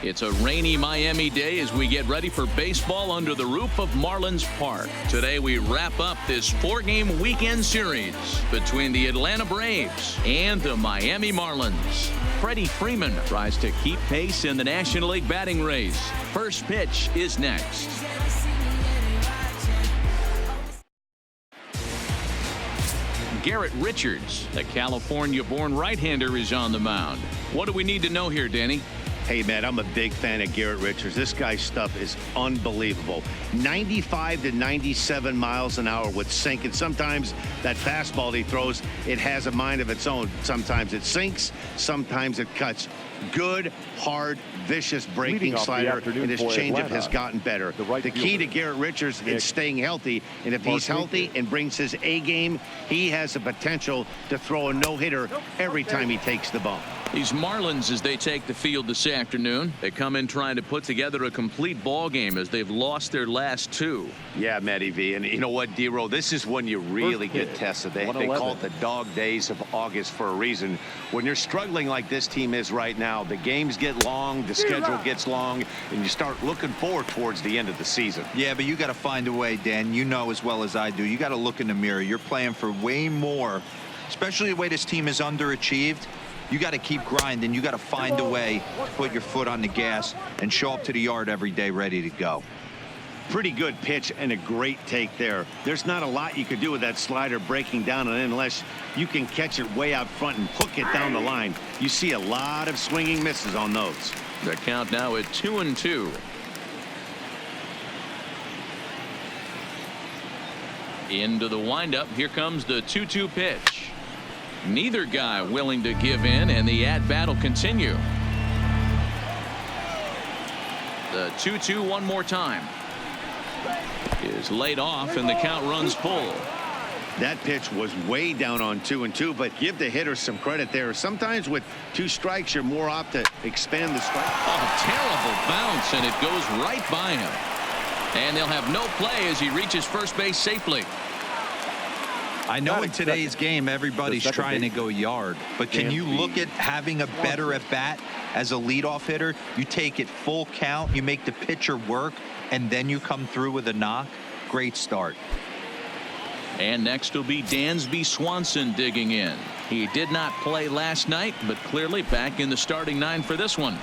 It's a rainy Miami day as we get ready for baseball under the roof of Marlins Park. Today we wrap up this 4-game weekend series between the Atlanta Braves and the Miami Marlins. Freddie Freeman tries to keep pace in the National League batting race. First pitch is next. Garrett Richards, the California-born right-hander, is on the mound. What do we need to know here, Danny? Hey, man, I'm a big fan of Garrett Richards. This guy's stuff is unbelievable. 95 to 97 miles an hour with sink. And sometimes that fastball he throws, it has a mind of its own. Sometimes it sinks. Sometimes it cuts. Good, hard, vicious breaking slider, and his changeup has gotten better. The key to Garrett Richards is staying healthy, and if he's healthy and brings his A game, he has the potential to throw a no-hitter every time he takes the ball. These Marlins, as they take the field this afternoon, they come in trying to put together a complete ball game as they've lost their last 2. Yeah, Matty V. And you know what, D-Row, this is when you really get tested. They call it the dog days of August for a reason. When you're struggling like this team is right now, the games get long, the schedule gets long, and you start looking forward towards the end of the season. Yeah, but you got to find a way, Dan. You know as well as I do. You got to look in the mirror. You're playing for way more, especially the way this team is underachieved. You got to keep grinding. You got to find a way to put your foot on the gas and show up to the yard every day ready to go. Pretty good pitch and a great take there. There's not a lot you could do with that slider breaking down, and unless you can catch it way out front and hook it down the line, you see a lot of swinging misses on those. The count now at 2-2. Into the windup. Here comes the 2-2 pitch. Neither guy willing to give in, and the at-bat will continue. The 2-2 one more time. Is laid off, and the count runs full. That pitch was way down on 2-2, but give the hitter some credit there. Sometimes with 2 strikes, you're more apt to expand the strike. Oh, terrible bounce, and it goes right by him. And they'll have no play as he reaches first base safely. I know in today's game everybody's trying to go yard, but can you look at having a better at bat as a leadoff hitter? You take it full count, you make the pitcher work, and then you come through with a knock. Great start. And next will be Dansby Swanson digging in. He did not play last night, but clearly back in the starting 9 for this one.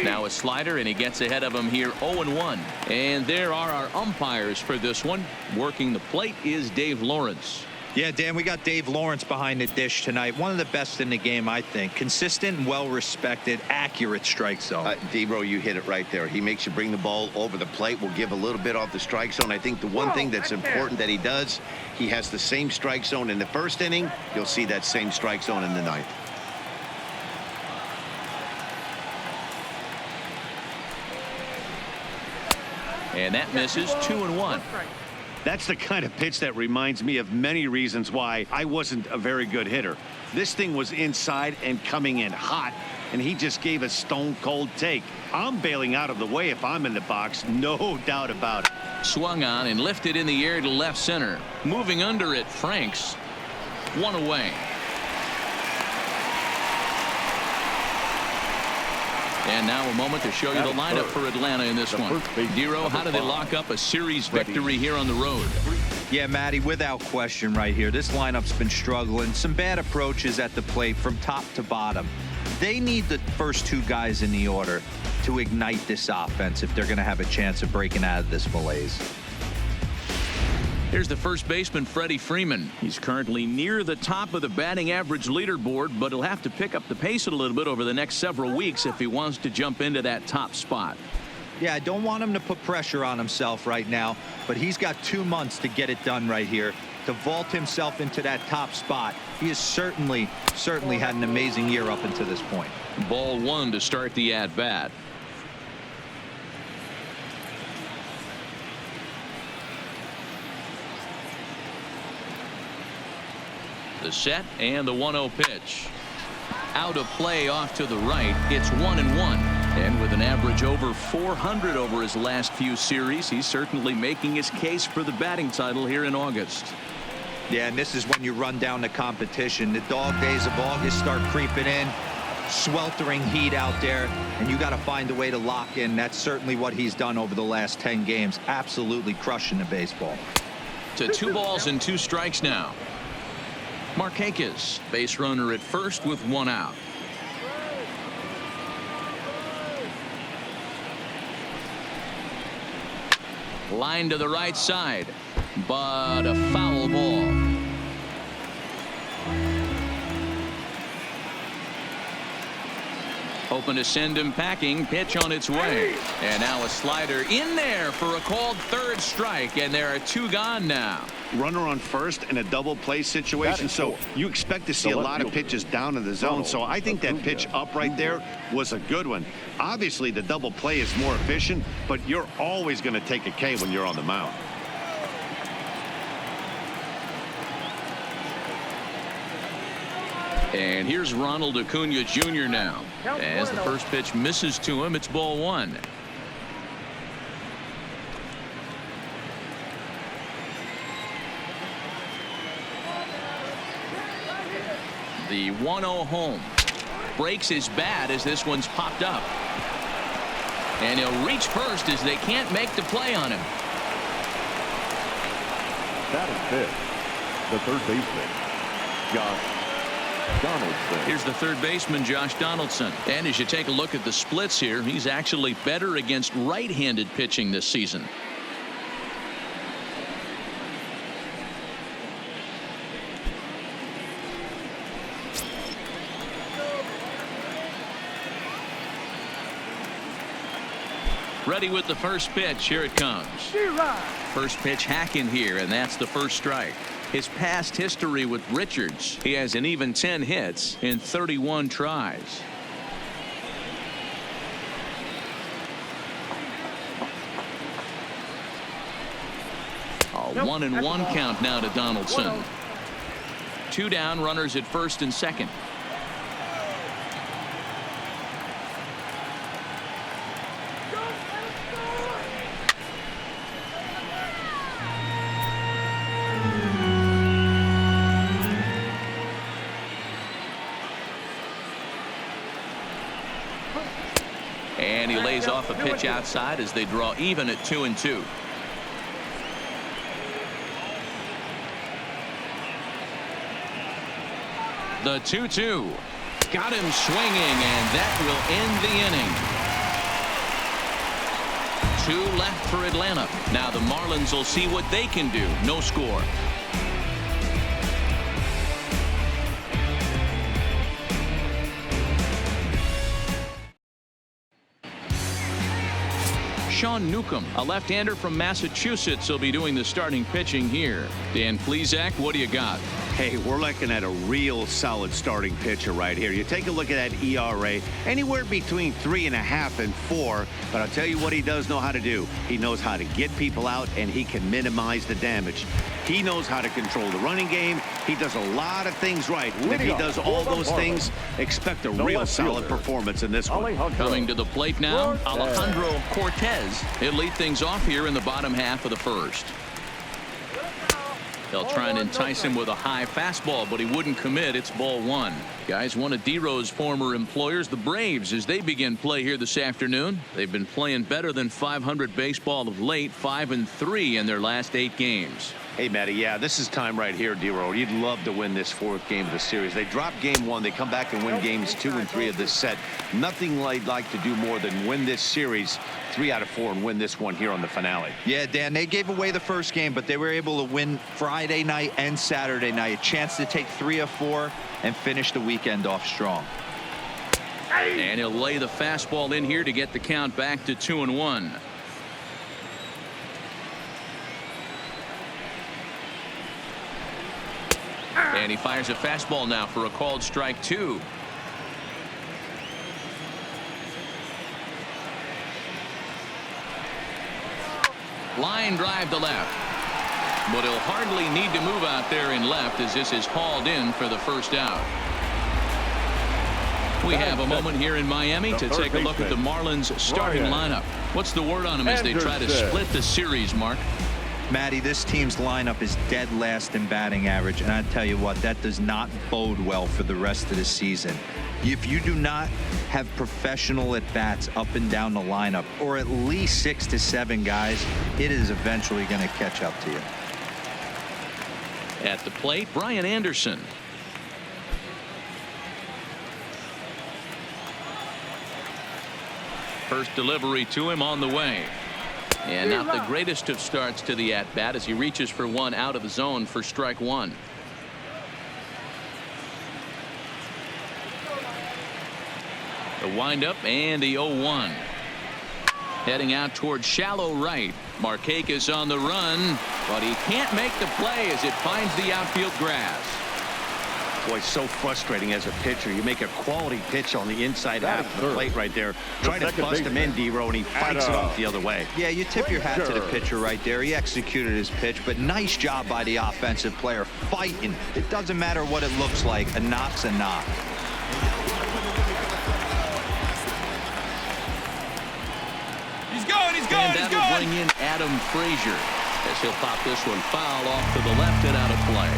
Now a slider, and he gets ahead of him here, 0-1. And there are our umpires for this one. Working the plate is Dave Lawrence. Yeah, Dan, we got Dave Lawrence behind the dish tonight. One of the best in the game, I think. Consistent, well-respected, accurate strike zone. D-Bro, you hit it right there. He makes you bring the ball over the plate. We'll give a little bit off the strike zone. I think the one thing that's important that he does, he has the same strike zone in the first inning. You'll see that same strike zone in the 9th. And that misses, 2-1. That's the kind of pitch that reminds me of many reasons why I wasn't a very good hitter. This thing was inside and coming in hot, and he just gave a stone-cold take. I'm bailing out of the way if I'm in the box, no doubt about it. Swung on and lifted in the air to left center. Moving under it, Franks. 1 away. And now a moment to show you the lineup for Atlanta in this one. Dero, how do they lock up a series victory here on the road? Yeah, Matty, without question right here. This lineup's been struggling. Some bad approaches at the plate from top to bottom. They need the first 2 guys in the order to ignite this offense if they're going to have a chance of breaking out of this malaise. Here's the first baseman, Freddie Freeman. He's currently near the top of the batting average leaderboard, but he'll have to pick up the pace a little bit over the next several weeks if he wants to jump into that top spot. Yeah, I don't want him to put pressure on himself right now, but he's got 2 months to get it done right here, to vault himself into that top spot. He has certainly had an amazing year up until this point. Ball 1 to start the at-bat. The set and the 1-0 pitch. Out of play off to the right. It's 1-1. And with an average over 400 over his last few series, he's certainly making his case for the batting title here in August. Yeah, and this is when you run down the competition. The dog days of August start creeping in. sweltering heat out there, and you got to find a way to lock in. That's certainly what he's done over the last 10 games. Absolutely crushing the baseball. To 2 balls and 2 strikes now. Markakis, base runner at first with 1 out. Line to the right side, but a foul ball. Hoping to send him packing. Pitch on its way. And now a slider in there for a called 3rd strike. And there are 2 gone now. Runner on first in a double play situation, so you expect to see a lot of pitches down in the zone. So I think that pitch up right there was a good one. Obviously, the double play is more efficient, but you're always going to take a K when you're on the mound. And here's Ronald Acuna Jr. now. As the first pitch misses to him, it's ball 1. The 1-0 home. Breaks his bat as this one's popped up. And he'll reach first as they can't make the play on him. That is fifth. The third baseman, Josh Donaldson. Here's the third baseman, Josh Donaldson. And as you take a look at the splits here, he's actually better against right-handed pitching this season. Ready with the first pitch. Here it comes. First pitch hacking here, and that's the first strike. His past history with Richards, he has an even 10 hits in 31 tries. A 1-1 count now to Donaldson. 2 down, runners at first and second. And he lays off a pitch outside as they draw even at 2-2. The 2-2 got him swinging, and that will end the inning. 2 left for Atlanta. Now the Marlins will see what they can do. No score. Sean Newcomb, a left-hander from Massachusetts, will be doing the starting pitching here. Dan Plesac, what do you got? Hey, we're looking at a real solid starting pitcher right here. You take a look at that ERA, anywhere between 3.5 and 4. But I'll tell you what he does know how to do. He knows how to get people out, and he can minimize the damage. He knows how to control the running game. He does a lot of things right. And if he does all those things, expect a real solid performance in this one. Coming to the plate now, Alejandro Cortez. He'll lead things off here in the bottom half of the first. They'll try and entice him with a high fastball, but he wouldn't commit. It's ball 1. Guys, one of D-Row's former employers, the Braves, as they begin play here this afternoon. They've been playing better than .500 baseball of late, 5-3 in their last 8 games. Hey, Matty, yeah, this is time right here, D-Row. You'd love to win this 4th game of the series. They dropped game 1. They come back and win games 2 and 3 of this set. Nothing they'd like to do more than win this series 3 out of 4 and win this one here on the finale. Yeah, Dan, they gave away the first game, but they were able to win Friday night and Saturday night. A chance to take 3 of 4 and finish the weekend off strong. And he'll lay the fastball in here to get the count back to 2-1. And he fires a fastball now for a called strike 2. Line drive to left. But he'll hardly need to move out there in left as this is hauled in for the first out. We have a moment here in Miami to take a look at the Marlins starting lineup. What's the word on them as they try to split the series, Mark? Matty, this team's lineup is dead last in batting average, and I tell you what, that does not bode well for the rest of the season. If you do not have professional at-bats up and down the lineup, or at least 6 to 7 guys, it is eventually going to catch up to you. At the plate, Brian Anderson. First delivery to him on the way. And not the greatest of starts to the at-bat as he reaches for one out of the zone for strike one. The windup and the 0-1. Heading out towards shallow right. Markakis on the run, but he can't make the play as it finds the outfield grass. Boy, so frustrating as a pitcher. You make a quality pitch on the inside half of the plate right there. Try to bust him in, D-Row, and he fights it off the other way. Yeah, you tip your hat to the pitcher right there. He executed his pitch, but nice job by the offensive player fighting. It doesn't matter what it looks like. A knock's a knock. And that'll bring in Adam Frazier as he'll pop this one foul off to the left and out of play.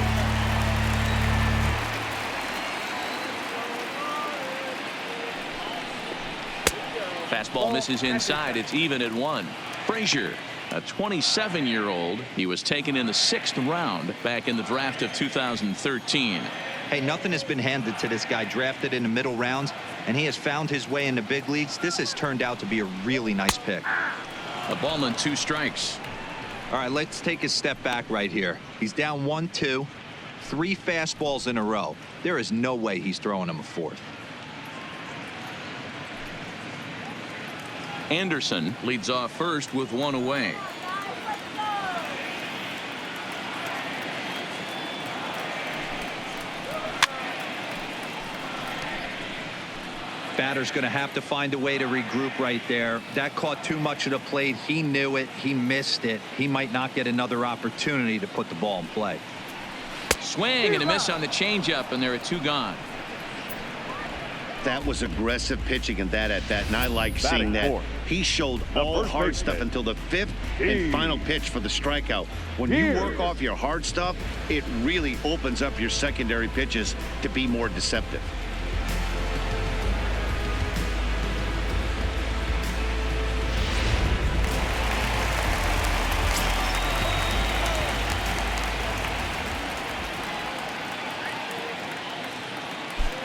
Fastball misses inside. It's even at 1. Frazier, a 27-year-old. He was taken in the 6th round back in the draft of 2013. Hey, nothing has been handed to this guy. Drafted in the middle rounds, and he has found his way in the big leagues. This has turned out to be a really nice pick. A ball and 2 strikes. All right, let's take a step back right here. He's down 1-2, 3 fastballs in a row. There is no way he's throwing him a 4th. Anderson leads off first with 1 away. Batter's going to have to find a way to regroup right there. That caught too much of the plate. He knew it. He missed it. He might not get another opportunity to put the ball in play. Swing and a miss on the changeup, and there are 2 gone. That was aggressive pitching in that at-bat, and I like seeing that. He showed all hard stuff until the 5th and final pitch for the strikeout. When you work off your hard stuff, it really opens up your secondary pitches to be more deceptive.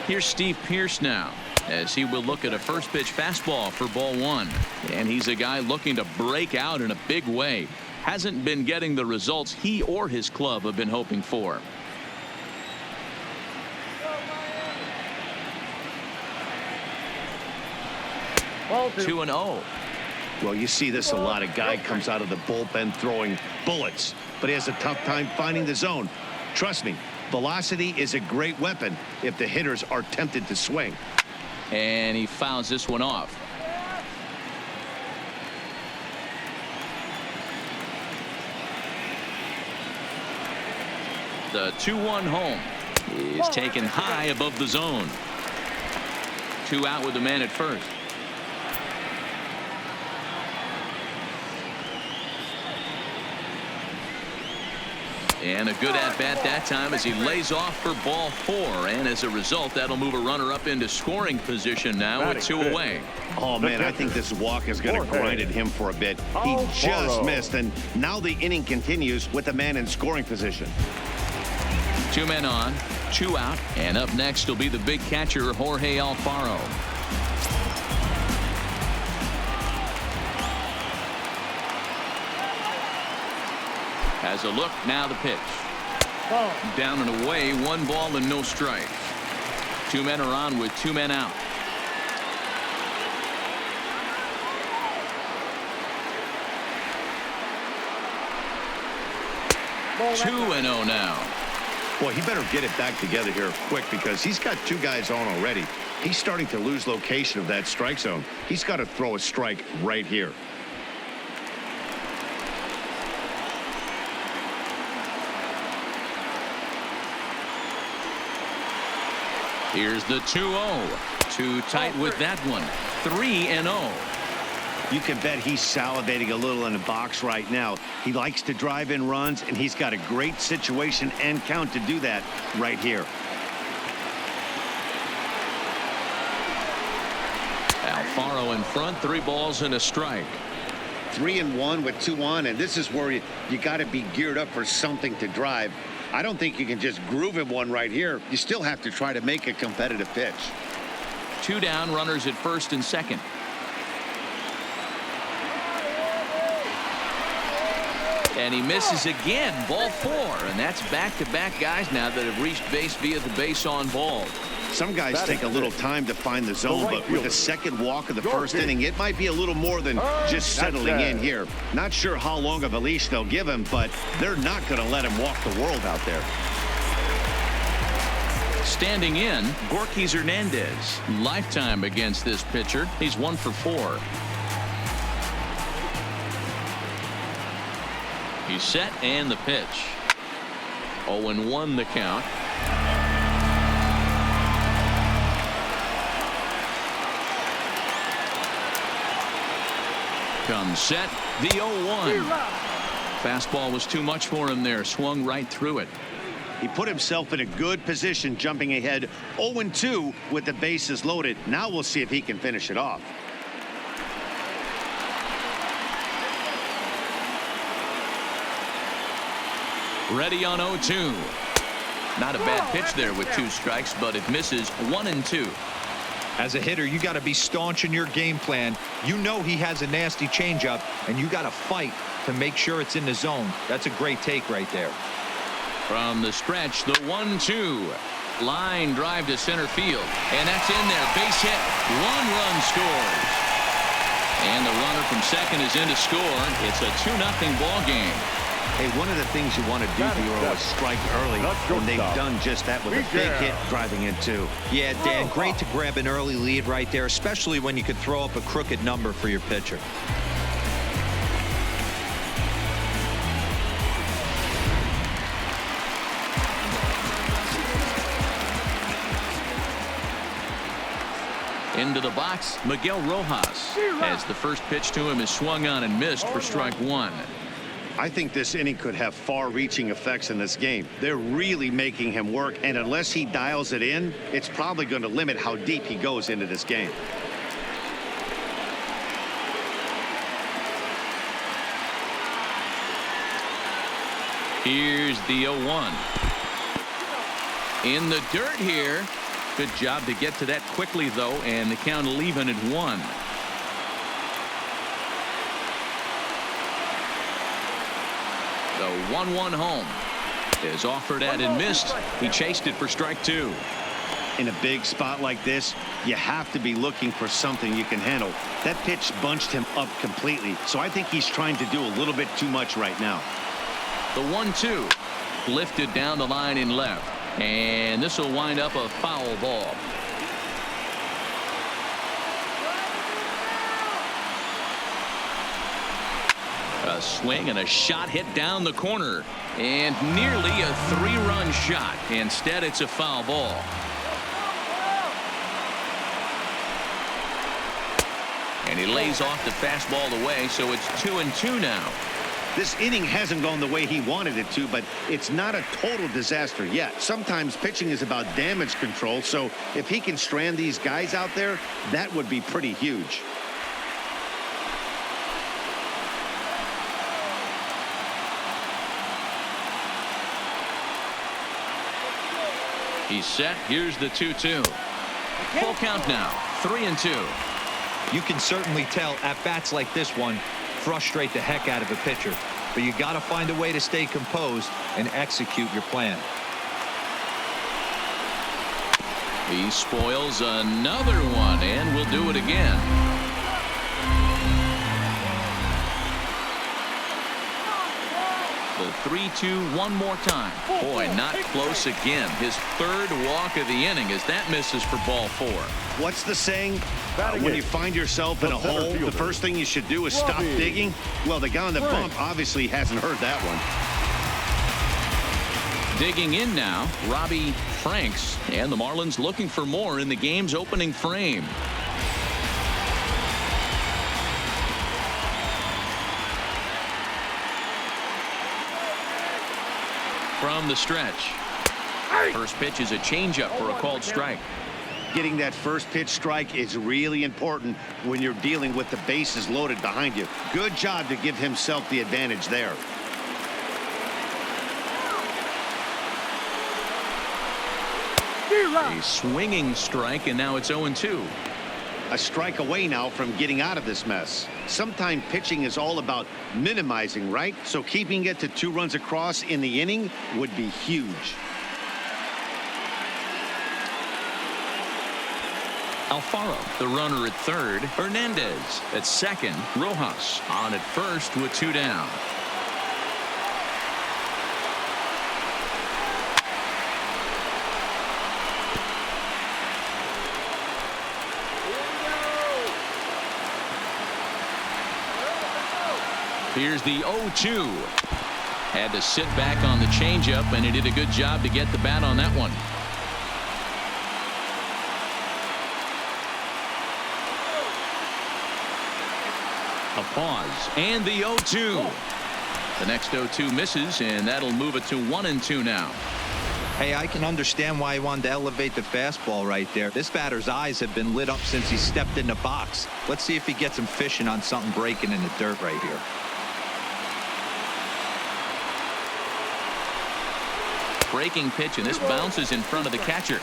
Here's Steve Pearce now as he will look at a first pitch fastball for ball 1. And he's a guy looking to break out in a big way. Hasn't been getting the results he or his club have been hoping for. Ball 2-0. Well, you see this a lot. A guy comes out of the bullpen throwing bullets, but he has a tough time finding the zone. Trust me, velocity is a great weapon if the hitters are tempted to swing. And he fouls this one off. The 2-1 home is taken high above the zone. 2 out with the man at first. And a good at-bat that time as he lays off for ball 4. And as a result, that'll move a runner up into scoring position now with 2 away. Oh, man, I think this walk is going to grind at him for a bit. He just missed, and now the inning continues with a man in scoring position. 2 men on, 2 out, and up next will be the big catcher, Jorge Alfaro. Has a look, now the pitch. Down and away, 1 ball and no strikes. 2 men are on with 2 men out. Ball 2-0 now. Boy, he better get it back together here quick because he's got 2 guys on already. He's starting to lose location of that strike zone. He's got to throw a strike right here. Here's the 2-0. Too tight with that one. 3-0. You can bet he's salivating a little in the box right now. He likes to drive in runs, and he's got a great situation and count to do that right here. Alfaro in front, 3 balls and a strike. 3-1 with 2 on, and this is where you got to be geared up for something to drive. I don't think you can just groove him one right here. You still have to try to make a competitive pitch. 2 down, runners at first and second. And he misses again, ball 4, and that's back-to-back guys now that have reached base via the base on ball. Some guys take a little time to find the zone, but with the second walk of the first inning, it might be a little more than just settling in here. Not sure how long of a leash they'll give him, but they're not going to let him walk the world out there. Standing in, Gorky Hernandez. Lifetime against this pitcher. He's 1 for 4. He's set, and the pitch. 0-1 the count. Comes set, the 0-1. Fastball was too much for him there. Swung right through it. He put himself in a good position, jumping ahead 0-2 with the bases loaded. Now we'll see if he can finish it off. Ready on 0-2. Not a bad pitch there with 2 strikes, but it misses 1-2. As a hitter, you got to be staunch in your game plan. You know he has a nasty changeup, and you got to fight to make sure it's in the zone. That's a great take right there. From the stretch, the 1-2. Line drive to center field, and that's in there. Base hit. 1 run scores. And the runner from second is in to score. It's a 2-0 ball game. Hey, one of the things you want to do here is strike early, and they've done just that with a big hit driving in 2. Yeah, Dan, great to grab an early lead right there, especially when you could throw up a crooked number for your pitcher. Into the box, Miguel Rojas, as the first pitch to him is swung on and missed for strike 1. I think this inning could have far-reaching effects in this game. They're really making him work, and unless he dials it in, it's probably going to limit how deep he goes into this game. Here's the 0-1. In the dirt here. Good job to get to that quickly, though, and the count will even at 1. The 1-1 home is offered at and missed. He chased it for strike 2. In a big spot like this, you have to be looking for something you can handle. That pitch bunched him up completely, so I think he's trying to do a little bit too much right now. The 1-2 lifted down the line in left, and this will wind up a foul ball. A swing and a shot hit down the corner, and nearly a 3-run shot. Instead, it's a foul ball. And he lays off the fastball away, so it's 2-2 now. This inning hasn't gone the way he wanted it to, but it's not a total disaster yet. Sometimes pitching is about damage control, so if he can strand these guys out there, that would be pretty huge. He's set. Here's the 2-2. Full count now. 3-2. You can certainly tell at bats like this one frustrate the heck out of a pitcher, but you got to find a way to stay composed and execute your plan. He spoils another one, and will do it again. The 3-2 one more time. Boy, not close again. His 3rd walk of the inning as that misses for ball 4. What's the saying? When you find yourself in a hole, the first thing you should do is stop digging. Well, the guy on the bump obviously hasn't heard that one. Digging in now, Robbie Franks, and the Marlins looking for more in the game's opening frame. from the stretch. First pitch is a changeup for a called strike. Getting that first pitch strike is really important when you're dealing with the bases loaded behind you. Good job to give himself the advantage there. A swinging strike, and now it's 0-2. A strike away now from getting out of this mess. Sometimes pitching is all about minimizing, right? So keeping it to 2 runs across in the inning would be huge. Alfaro, the runner at third. Hernandez at second. Rojas on at first with 2 down. Here's the 0-2. Had to sit back on the changeup, and he did a good job to get the bat on that one. A pause, and the 0-2. The next 0-2 misses, and that'll move it to 1-2 now. Hey, I can understand why he wanted to elevate the fastball right there. This batter's eyes have been lit up since he stepped in the box. Let's see if he gets him fishing on something breaking in the dirt right here. Breaking pitch, and this bounces in front of the catcher.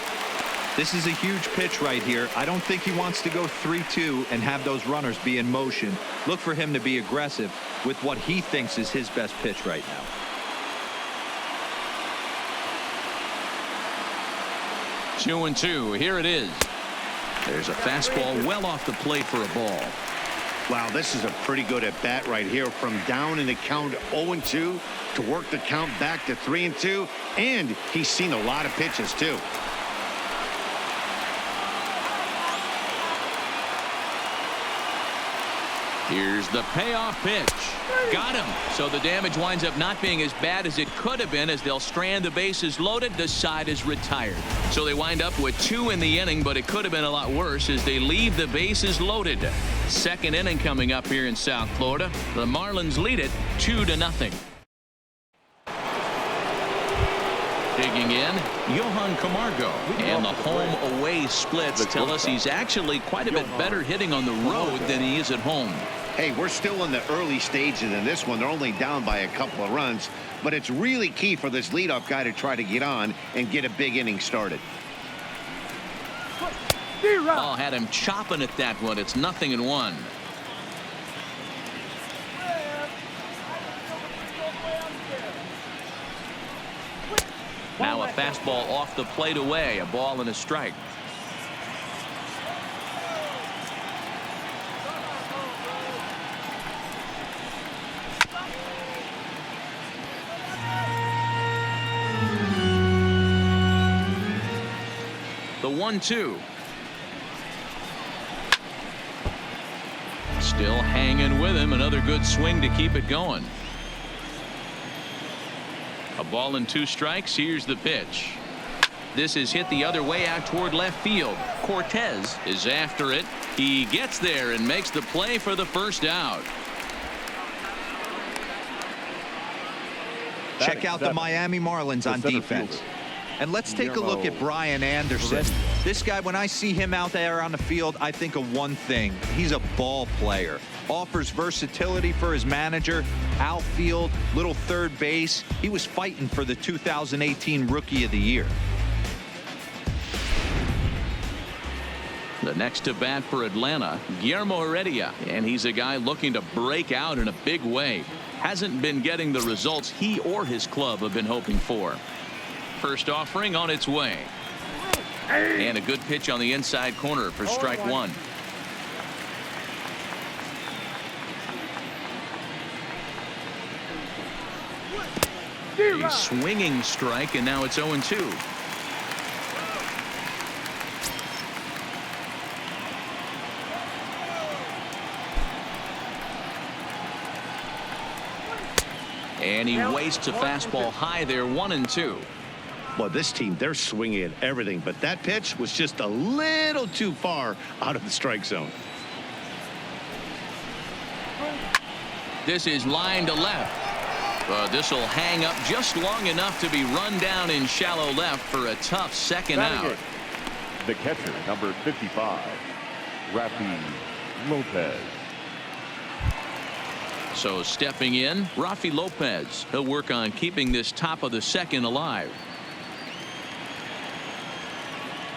This is a huge pitch right here. I don't think he wants to go 3-2 and have those runners be in motion. Look for him to be aggressive with what he thinks is his best pitch right now. Two and two. Here it is. There's a fastball well off the plate for a ball. Wow, this is a pretty good at bat right here, from down in the count 0-2 to work the count back to 3-2, and he's seen a lot of pitches too. Here's the payoff pitch. Got him. So the damage winds up not being as bad as it could have been, as they'll strand the bases loaded. The side is retired. So they wind up with 2 in the inning, but it could have been a lot worse as they leave the bases loaded. Second inning coming up here in South Florida. The Marlins lead it 2-0. Digging in, Johan Camargo. And the home-away splits tell us he's actually quite a bit better hitting on the road than he is at home. Hey, we're still in the early stages in this one. They're only down by a couple of runs, but it's really key for this leadoff guy to try to get on and get a big inning started. Oh, had him chopping at that one. It's 0-1. Now a fastball off the plate away. A ball and a strike. The 1-2. Still hanging with him. Another good swing to keep it going. A ball and 2 strikes. Here's the pitch. This is hit the other way out toward left field. Cortez is after it. He gets there and makes the play for the first out. Check out the Miami Marlins on defense. And let's take a look at Brian Anderson. This guy, when I see him out there on the field, I think of one thing. He's a ball player. Offers versatility for his manager. Outfield, little third base. He was fighting for the 2018 Rookie of the Year. The next to bat for Atlanta, Guillermo Heredia. And he's a guy looking to break out in a big way. Hasn't been getting the results he or his club have been hoping for. First offering on its way. And a good pitch on the inside corner for strike 1. A swinging strike, and now it's 0-2. And he wastes a fastball high there. 1-2. Well, this team, they're swinging at everything, but that pitch was just a little too far out of the strike zone. This is line to left. This will hang up just long enough to be run down in shallow left for a tough second out. The catcher, number 55, Rafi Lopez. So stepping in, Rafi Lopez. He'll work on keeping this top of the second alive.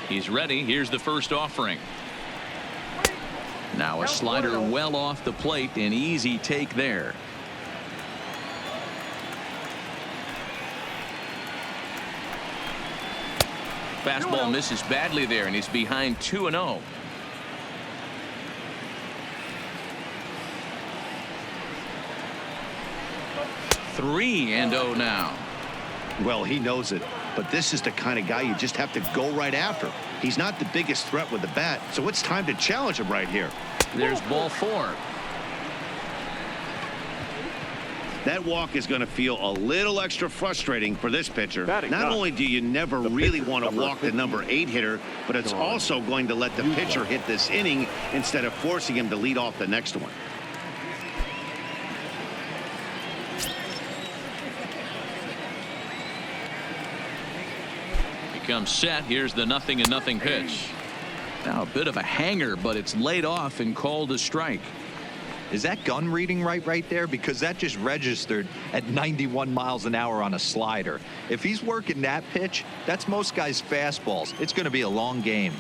He's ready. Here's the first offering. Now a slider well off the plate. An easy take there. Fastball misses badly there, and he's behind 2-0. Three and 0 now. Well, he knows it, but this is the kind of guy you just have to go right after. He's not the biggest threat with the bat, so it's time to challenge him right here. There's ball 4. That walk is going to feel a little extra frustrating for this pitcher. Not only do you never really want to walk the number 8 hitter, but it's also going to let the pitcher hit this inning instead of forcing him to lead off the next one. He comes set. Here's the 0-0 pitch. Now a bit of a hanger, but it's laid off and called a strike. Is that gun reading right there? Because that just registered at 91 miles an hour on a slider. If he's working that pitch, that's most guys' fastballs. It's going to be a long game.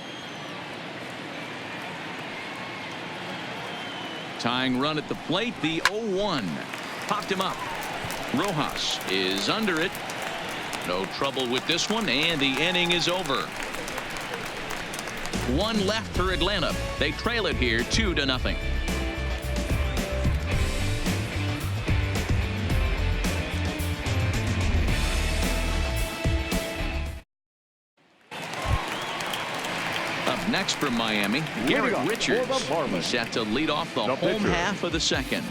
Tying run at the plate, the 0-1. Popped him up. Rojas is under it. No trouble with this one, and the inning is over. One left for Atlanta. They trail it here 2-0. Up next from Miami, Garrett Richards. He's set to lead off the home half of the second.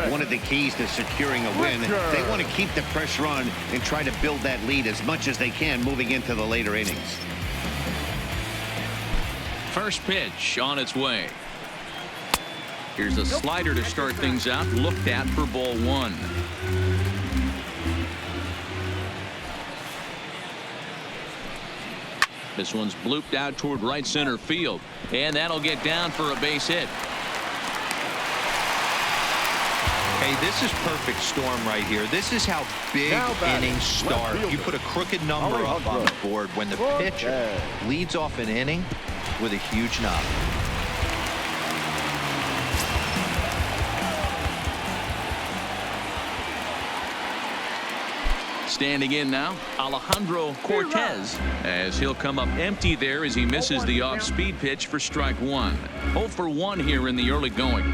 One of the keys to securing a win, they want to keep the pressure on and try to build that lead as much as they can moving into the later innings. First pitch on its way. Here's a slider to start things out, looked at for ball 1. This one's blooped out toward right center field, and that'll get down for a base hit. Hey, this is perfect storm right here. This is how big innings start. You put a crooked number up on the board when the pitcher leads off an inning with a huge knock. Standing in now, Alejandro Cortez, as he'll come up empty there as he misses the off-speed pitch for strike 1. 0 for 1 here in the early going.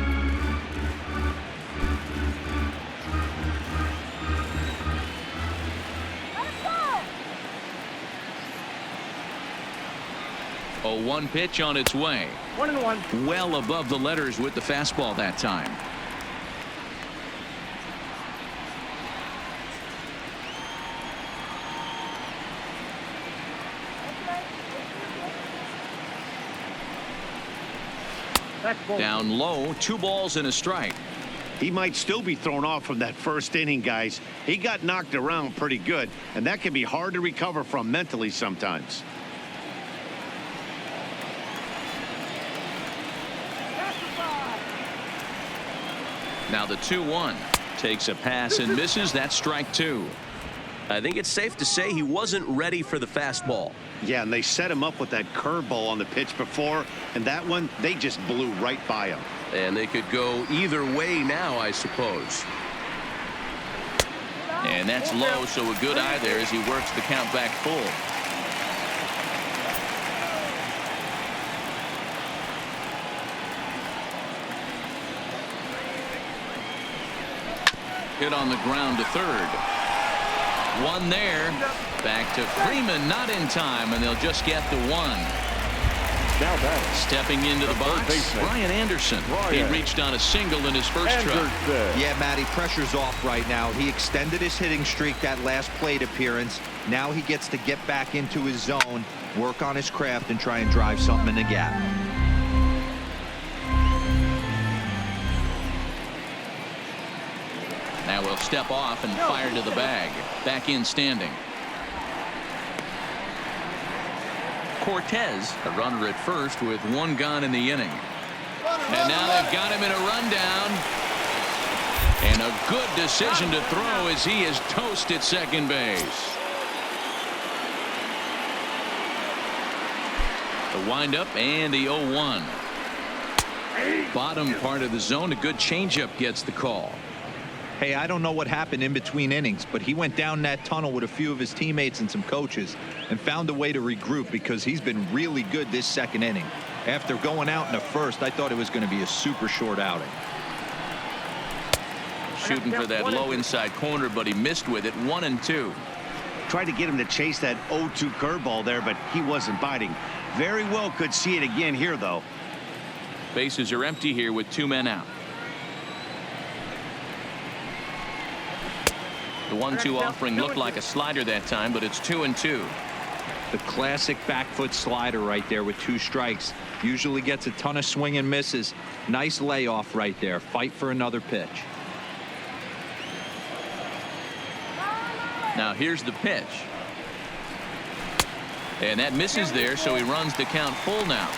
A 0-1 pitch on its way. 1-1. Well above the letters with the fastball that time. Down low, 2 balls and a strike. He might still be thrown off from that first inning, guys. He got knocked around pretty good, and that can be hard to recover from mentally sometimes. Now the 2-1 takes a pass and misses. That's strike 2. I think it's safe to say he wasn't ready for the fastball. Yeah, and they set him up with that curveball on the pitch before, and that one, they just blew right by him. And they could go either way now, I suppose. And that's low, so a good eye there as he works the count back full. Hit on the ground to third. One there. Back to Freeman, not in time, and they'll just get the 1. Now batting. Stepping into the box, Brian Anderson. He reached on a single in his first try. Yeah, Matty, pressure's off right now. He extended his hitting streak that last plate appearance. Now he gets to get back into his zone, work on his craft, and try and drive something in the gap. Now we'll step off and fire to the bag. Back in standing. Cortez, a runner at first with one gone in the inning. And now they've got him in a rundown. And a good decision to throw as he is toast at second base. The windup and the 0-1. Bottom part of the zone. A good changeup gets the call. Hey, I don't know what happened in between innings, but he went down that tunnel with a few of his teammates and some coaches and found a way to regroup because he's been really good this second inning. After going out in the first, I thought it was going to be a super short outing. Shooting for that low inside corner, but he missed with it. 1-2. Tried to get him to chase that 0-2 curveball there, but he wasn't biting. Very well could see it again here, though. Bases are empty here with 2 men out. The 1-2 offering looked like a slider that time, but it's 2-2. The classic back foot slider right there with 2 strikes. Usually gets a ton of swing and misses. Nice layoff right there. Fight for another pitch. Now here's the pitch. And that misses there, so he runs the count full now.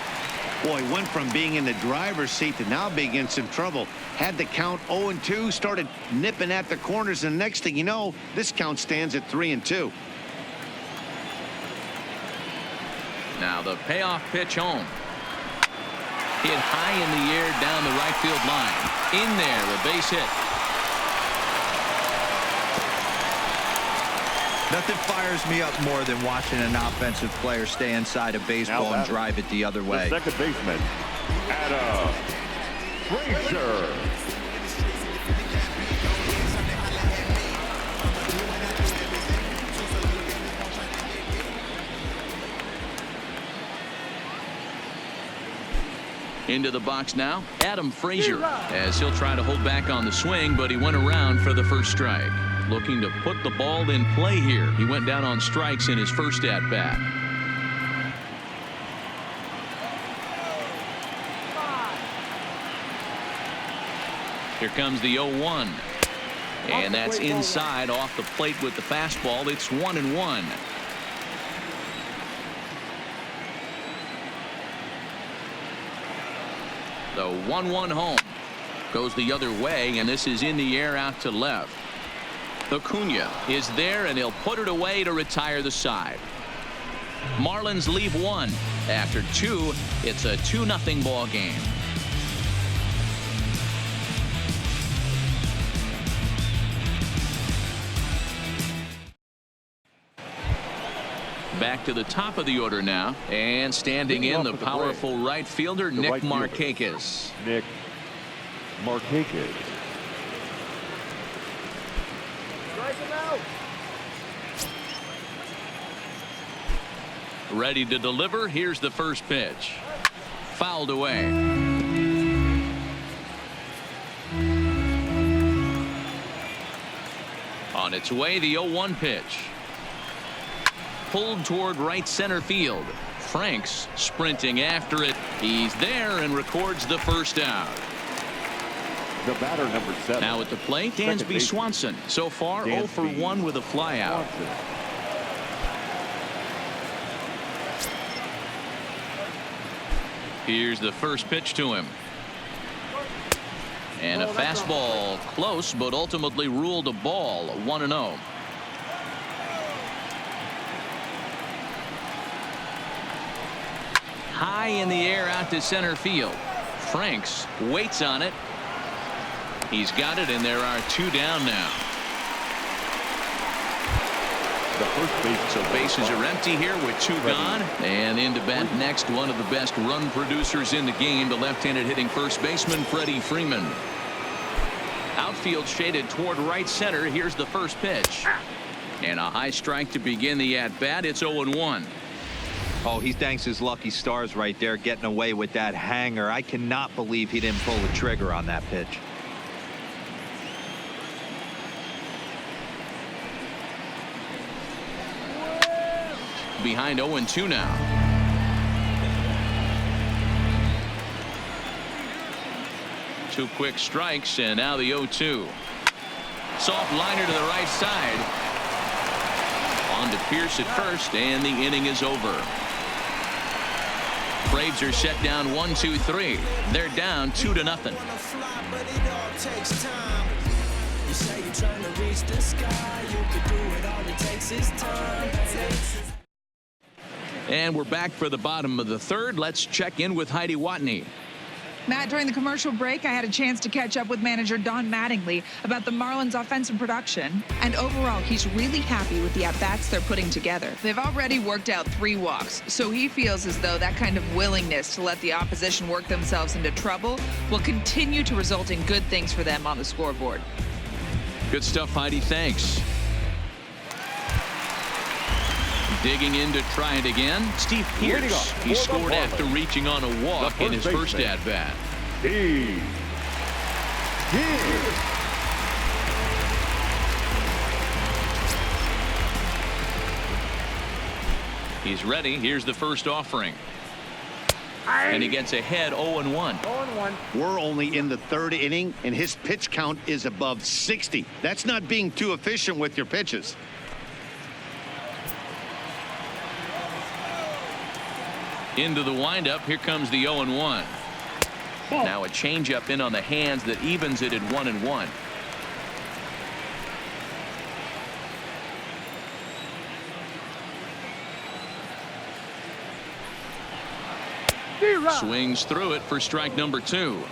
Boy, went from being in the driver's seat to now being in some trouble. Had the count 0-2, started nipping at the corners, and next thing you know, this count stands at 3-2. Now the payoff pitch home. Hit high in the air down the right field line. In there, a base hit. Nothing fires me up more than watching an offensive player stay inside a baseball and drive it the other way. The second baseman, Adam Frazier. Into the box now, Adam Frazier, as he'll try to hold back on the swing, but he went around for the first strike. Looking to put the ball in play here. He went down on strikes in his first at bat. Here comes the 0-1. And that's inside off the plate with the fastball. It's 1-1. The 1-1 home goes the other way, and this is in the air out to left. Acuna is there, and he'll put it away to retire the side. Marlins leave 1. After 2, it's a 2-0 ball game. Back to the top of the order now, and standing in the powerful right fielder, Nick Markakis. Nick Markakis. Ready to deliver. Here's the first pitch. Fouled away. On its way, the 0-1 pitch. Pulled toward right center field. Franks sprinting after it. He's there and records the first out. The batter, number 7. Now at the plate, Dansby Swanson. So far, 0 for 1 with a flyout. Here's the first pitch to him. And a fastball close, but ultimately ruled a ball. 1-0. High in the air out to center field. Franks waits on it. He's got it, and there are 2 down now. So bases are empty here with 2 gone. And in to bat next, one of the best run producers in the game, the left-handed hitting first baseman, Freddie Freeman. Outfield shaded toward right center. Here's the first pitch. And a high strike to begin the at-bat. It's 0-1. Oh, he thanks his lucky stars right there, getting away with that hanger. I cannot believe he didn't pull the trigger on that pitch. Behind 0-2 now. Two quick strikes, and now the 0-2. Soft liner to the right side. On to Pierce at first, and the inning is over. Braves are set down 1-2-3. They're down 2-0. And we're back for the bottom of the third. Let's check in with Heidi Watney. Matt, during the commercial break, I had a chance to catch up with manager Don Mattingly about the Marlins' offensive production. And overall, he's really happy with the at-bats they're putting together. They've already worked out 3 walks, so he feels as though that kind of willingness to let the opposition work themselves into trouble will continue to result in good things for them on the scoreboard. Good stuff, Heidi. Thanks. Digging in to try it again, Steve Pierce. He scored after reaching on a walk in his first at-bat. He's ready. Here's the first offering. And he gets ahead 0-1. We're only in the 3rd inning, and his pitch count is above 60. That's not being too efficient with your pitches. Into the windup. Here comes the 0-1. Now a changeup in on the hands that evens it at 1-1. Swings through it for strike number 2.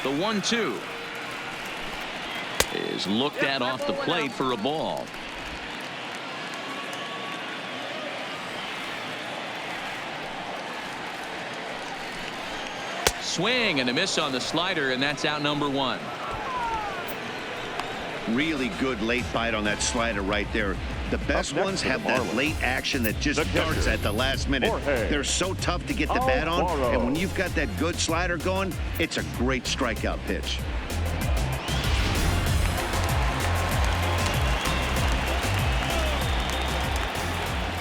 The 1-2 is looked at off the plate for a ball. Swing and a miss on the slider, and that's out number 1. Really good late bite on that slider right there. The best ones have that late action that just darts at the last minute. They're so tough to get the bat on, and when you've got that good slider going, it's a great strikeout pitch.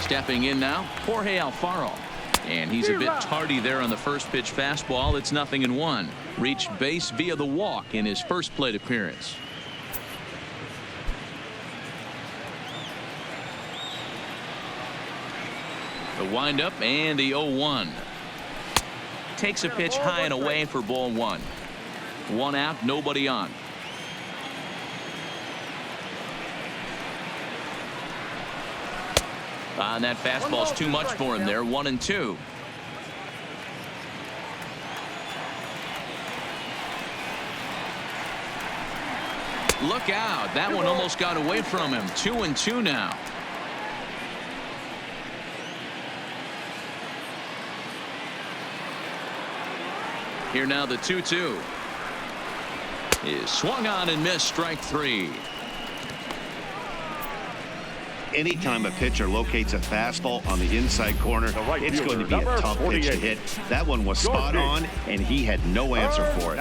Stepping in now, Jorge Alfaro. And he's a bit tardy there on the first pitch fastball. It's 0-1. Reached base via the walk in his first plate appearance. The windup and the 0-1. Takes a pitch high and away for ball 1. 1 out, nobody on. And that fastball's too much for him there. 1-2. Look out. That one almost got away from him. 2-2 now. Here now the 2-2 is swung on and missed. Strike 3. Anytime a pitcher locates a fastball on the inside corner, it's going to be a tough pitch to hit. That one was spot on, and he had no answer for it.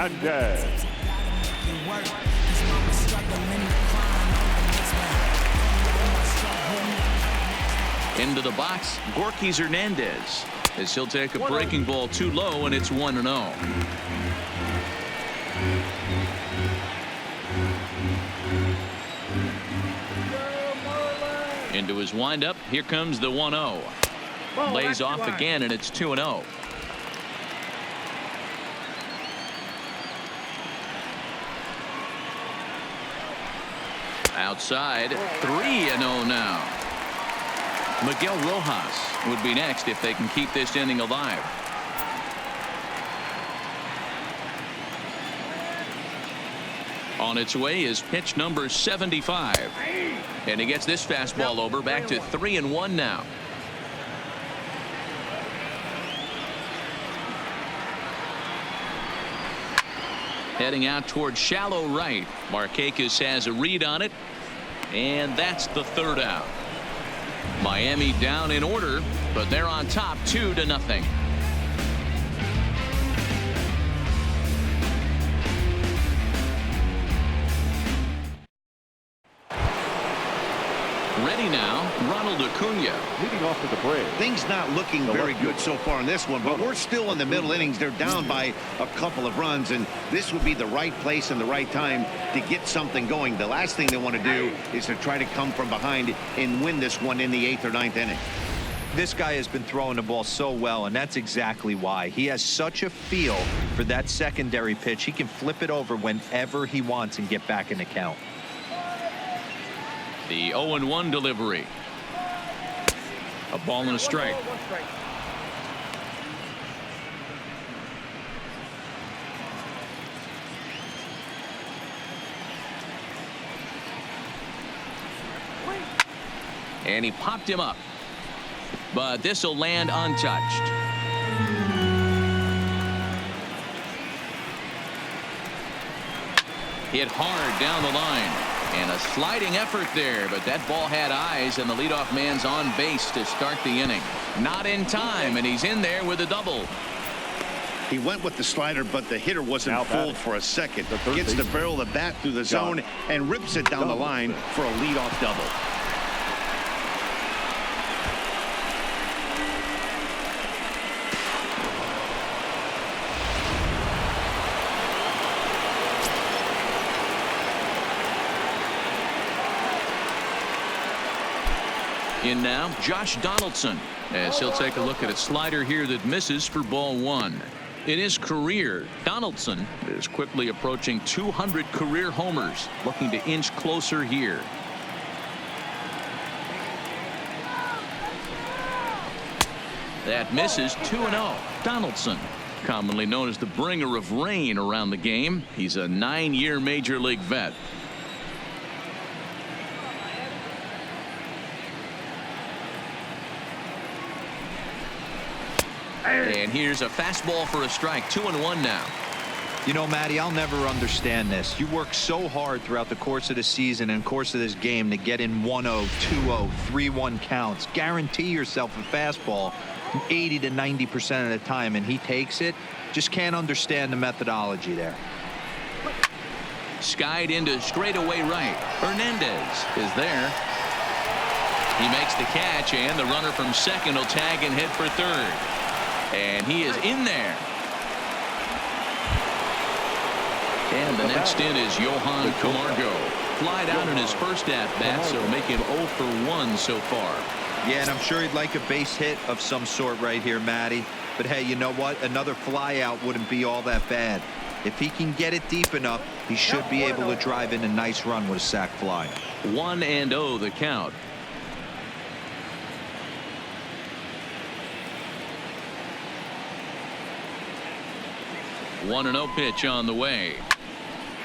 Into the box, Gorkys Hernandez, as he'll take a breaking ball too low, and it's 1-0. Into his windup. Here comes the 1-0. Lays off again, and it's 2-0. Outside, 3-0 now. Miguel Rojas would be next if they can keep this inning alive. On its way is pitch number 75. And he gets this fastball over. Back to 3-1 now. Heading out toward shallow right. Markakis has a read on it. And that's the 3rd out. Miami down in order, but they're on top 2-0. ready now. Ronald Acuna. Leading off for the Braves. Things not looking very good so far in this one, but we're still in the middle innings. They're down by a couple of runs, and this would be the right place and the right time to get something going. The last thing they want to do is to try to come from behind and win this one in the 8th or 9th inning. This guy has been throwing the ball so well, and that's exactly why. He has such a feel for that secondary pitch. He can flip it over whenever he wants and get back in the count. The 0-1 delivery. A ball and a strike. And he popped him up. But this will land untouched. Hit hard down the line. And a sliding effort there, but that ball had eyes, and the leadoff man's on base to start the inning. Not in time, and he's in there with a double. He went with the slider, but the hitter wasn't Now fooled batting. for a second. The Gets the baseman. barrel of the bat through the zone and rips it down the line for a leadoff double. In now, Josh Donaldson, as he'll take a look at a slider here that misses for ball 1. In his career, Donaldson is quickly approaching 200 career homers, looking to inch closer here. That misses 2-0. Donaldson, commonly known as the bringer of rain around the game. He's a 9-year major league vet. And here's a fastball for a strike. 2-1 now. You know, Matty, I'll never understand this. You work so hard throughout the course of the season and course of this game to get in 1-0, 2-0, 3-1 counts. Guarantee yourself a fastball 80 to 90% of the time, and he takes it. Just can't understand the methodology there. Skied into straightaway right. Hernandez is there. He makes the catch, and the runner from second will tag and head for third. And he is in there. And the next in is Johan Camargo. Flied out in his first at-bat, so make him 0 for 1 so far. Yeah, and I'm sure he'd like a base hit of some sort right here, Matty. But hey, you know what? Another fly out wouldn't be all that bad. If he can get it deep enough, he should be able to drive in a nice run with a sac fly. 1-0 the count. One 1-0 pitch on the way.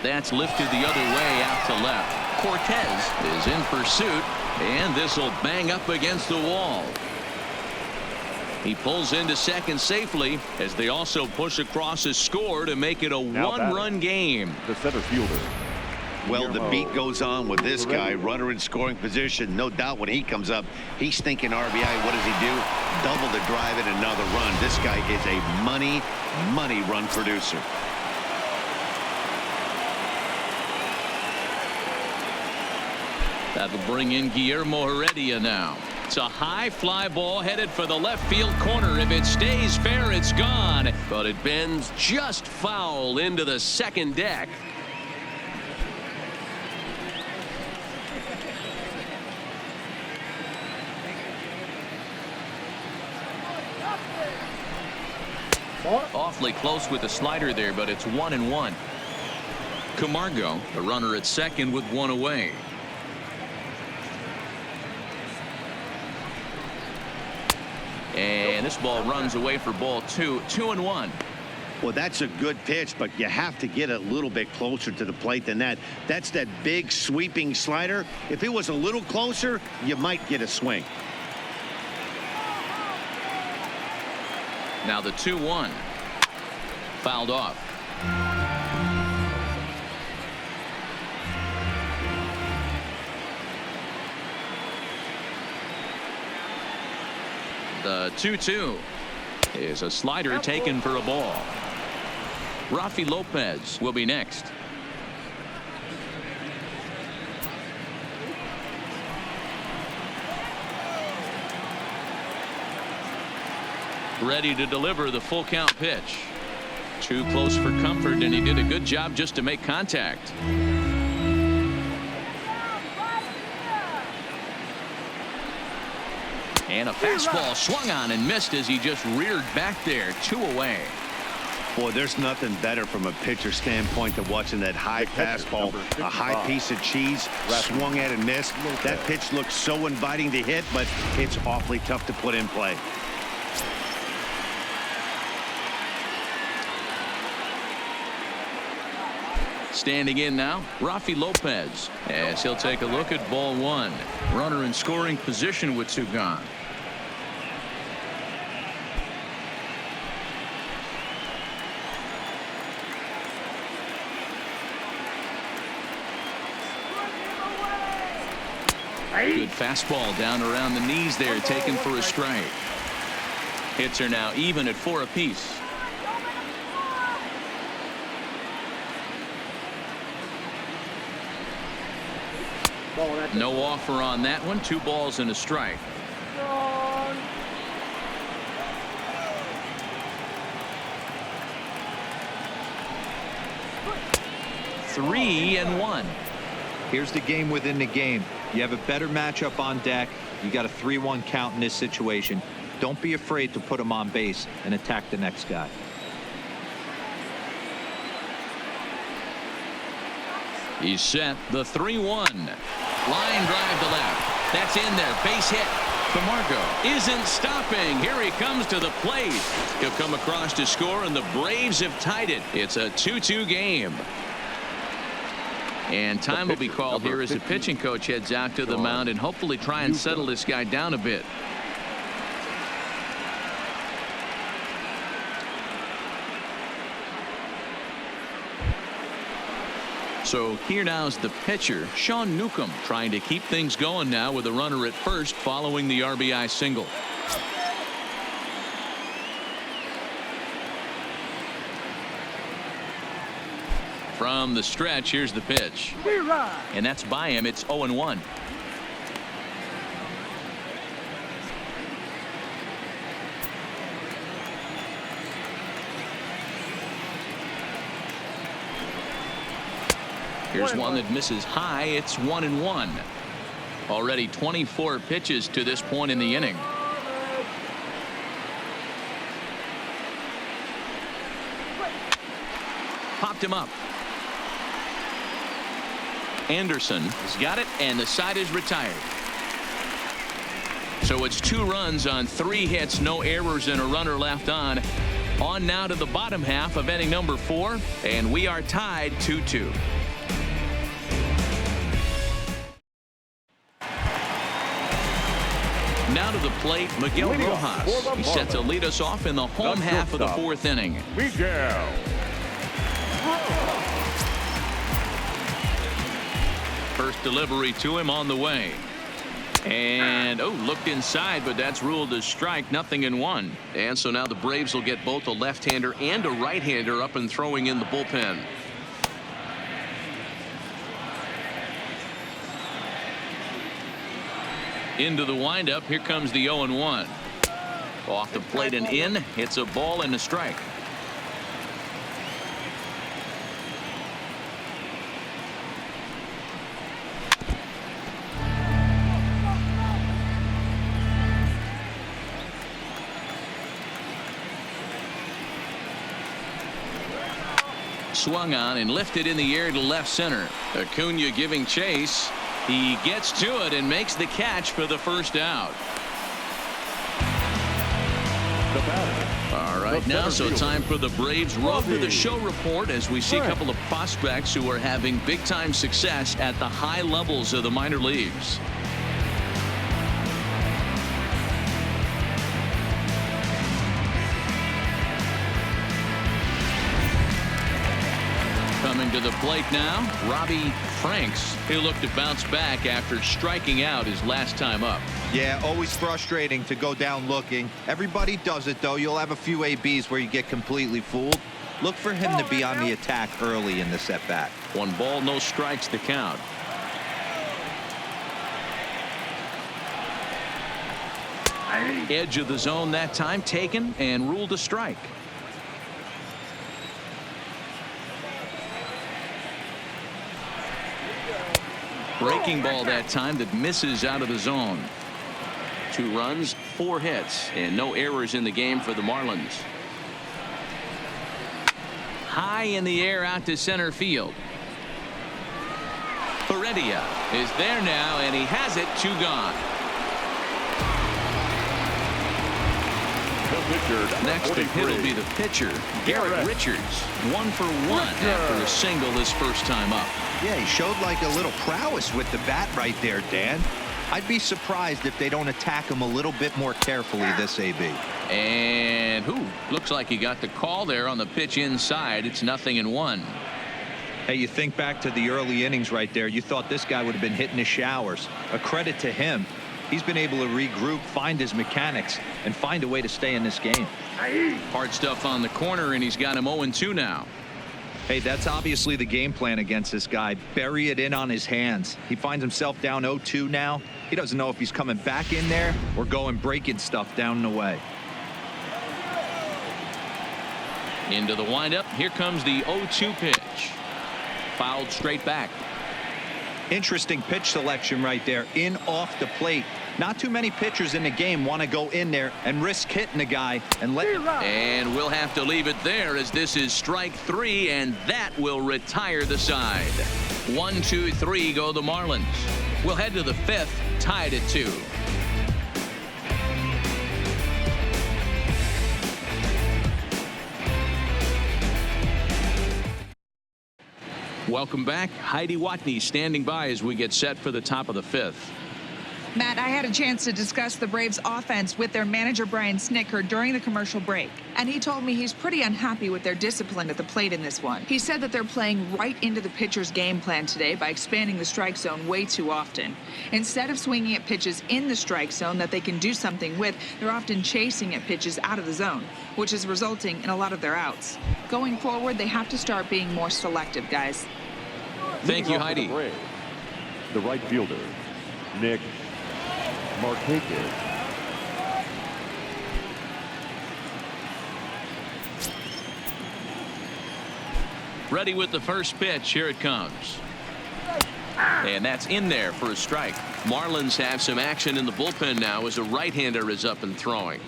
That's lifted the other way out to left. Cortez is in pursuit, and this will bang up against the wall. He pulls into second safely as they also push across a score to make it a one-run game. The center fielder. Well, the beat goes on with this guy, runner in scoring position. No doubt when he comes up, he's thinking RBI. What does he do? Double to drive in another run. This guy is a money run producer. That'll bring in Guillermo Heredia now. It's a high fly ball headed for the left field corner. If it stays fair, it's gone. But it bends just foul into the second deck. Awfully close with the slider there, but it's 1-1. Camargo, the runner at second with one away. And this ball runs away for ball 2. 2-1. Well, that's a good pitch, but you have to get a little bit closer to the plate than that. That's that big sweeping slider. If it was a little closer, you might get a swing. Now the 2-1. Fouled off. The 2-2 is a slider taken for a ball. Rafi Lopez will be next. ready to deliver the full count pitch. Too close for comfort, and he did a good job just to make contact. And a fastball swung on and missed as he just reared back there. 2 away. Boy, there's nothing better from a pitcher standpoint than watching that high fastball, a high piece of cheese, swung at and missed. That pitch looks so inviting to hit, but it's awfully tough to put in play. Standing in now, Rafi Lopez, as he'll take a look at ball 1. Runner in scoring position with 2 gone. Good fastball down around the knees there, taken for a strike. Hits are now even at 4 apiece. No offer on that one. 2 balls and a strike. Three and 1. Here's the game within the game. You have a better matchup on deck. You got a 3-1 count in this situation. Don't be afraid to put him on base and attack the next guy. He's set. The 3-1. Line drive to left. That's in there. Base hit. Camargo isn't stopping. Here he comes to the plate. He'll come across to score, and the Braves have tied it. It's a 2-2 game. And time will be called here as the pitching coach heads out to the mound and hopefully try and settle this guy down a bit. So here now is the pitcher, Sean Newcomb, trying to keep things going now with a runner at first following the RBI single. From the stretch, here's the pitch. And that's by him. It's 0-1. Here's one that misses high. It's 1-1. Already 24 pitches to this point in the inning. Popped him up. Anderson has got it, and the side is retired. So it's 2 runs on 3 hits, no errors, and a runner left on. On now to the bottom half of inning number 4, and we are tied 2-2. Now to the plate, Miguel Rojas. He's set to lead us off in the home half of the 4th inning. Miguel. First delivery to him on the way. And looked inside, but that's ruled as strike. 0-1. And so now the Braves will get both a left-hander and a right-hander up and throwing in the bullpen. Into the windup. Here comes the 0-1. Off the plate and in. It's a ball and a strike. Swung on and lifted in the air to left center. Acuna giving chase. He gets to it and makes the catch for the first out. All right, now so time for the Braves Road to the Show report as we see a couple of prospects who are having big-time success at the high levels of the minor leagues. Coming to the plate now, Robbie Franks, who looked to bounce back after striking out his last time up. Yeah, always frustrating to go down looking. Everybody does it, though. You'll have a few ABs where you get completely fooled. Look for him to be on the attack early in the at-bat. 1 ball, no strikes to count. Edge of the zone that time taken and ruled a strike. Breaking ball that time that misses out of the zone. 2 runs, 4 hits, and no errors in the game for the Marlins. High in the air out to center field. Heredia is there now, and he has it. 2 gone. Next to hit will be the pitcher, Garrett Richards. 1 for 1 after a single his first time up. Yeah, he showed like a little prowess with the bat right there, Dan. I'd be surprised if they don't attack him a little bit more carefully this AB. And looks like he got the call there on the pitch inside. It's 0-1. Hey, you think back to the early innings right there. You thought this guy would have been hitting the showers. A credit to him. He's been able to regroup, find his mechanics, and find a way to stay in this game. Hard stuff on the corner, and he's got him 0-2 now. Hey, that's obviously the game plan against this guy. Bury it in on his hands. He finds himself down 0-2 now. He doesn't know if he's coming back in there or going breaking stuff down and away. Into the windup. Here comes the 0-2 pitch. Fouled straight back. Interesting pitch selection right there. In off the plate. Not too many pitchers in the game want to go in there and risk hitting the guy and let him. And we'll have to leave it there, as this is strike 3, and that will retire the side. 1, 2, 3 go the Marlins. We'll head to the 5th, tied at 2. Welcome back. Heidi Watney standing by as we get set for the top of the 5th. Matt, I had a chance to discuss the Braves offense with their manager Brian Snitker during the commercial break, and he told me he's pretty unhappy with their discipline at the plate in this one. He said that they're playing right into the pitcher's game plan today by expanding the strike zone way too often. Instead of swinging at pitches in the strike zone that they can do something with, they're often chasing at pitches out of the zone, which is resulting in a lot of their outs. Going forward, they have to start being more selective, guys. Thank you, Heidi. The right fielder, Nick Markakis. Ready with the first pitch. Here it comes. And that's in there for a strike. Marlins have some action in the bullpen now as a right-hander is up and throwing.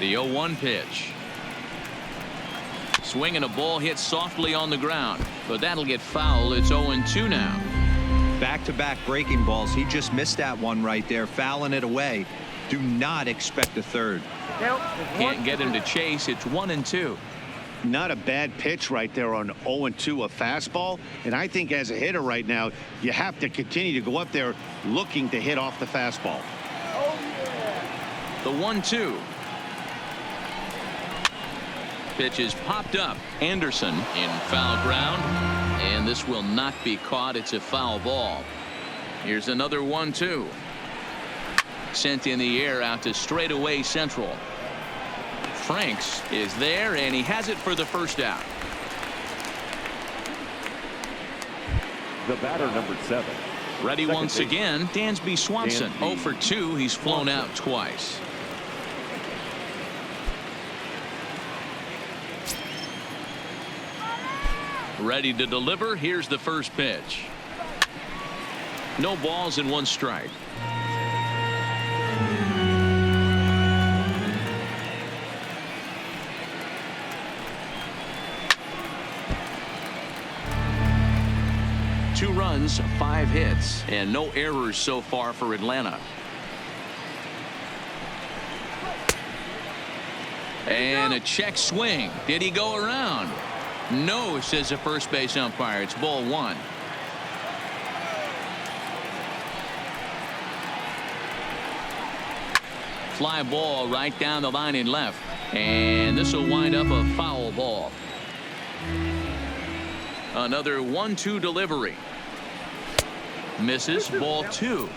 The 0-1 pitch. Swinging a ball hit softly on the ground, but that'll get foul. It's 0-2 now. Back-to-back breaking balls. He just missed that one right there, fouling it away. Do not expect a third. Can't get him to chase. It's 1-2. Not a bad pitch right there on 0-2, a fastball. And I think as a hitter right now, you have to continue to go up there looking to hit off the fastball. The 1-2. Pitch is popped up. Anderson in foul ground, and this will not be caught. It's a foul ball. Here's another 1-2. Sent in the air out to straightaway central. Franks is there, and he has it for the first out. The batter, number 7. Ready Second once base. again, Dansby Swanson. 0 for 2. He's flown out twice. Ready to deliver. Here's the first pitch. No balls and 1 strike. Two runs, 5 hits, and no errors so far for Atlanta. And a check swing. Did he go around? No, says the first base umpire. It's ball 1. Fly ball right down the line in left, and this will wind up a foul ball. Another 1-2 delivery. Misses. Ball 2.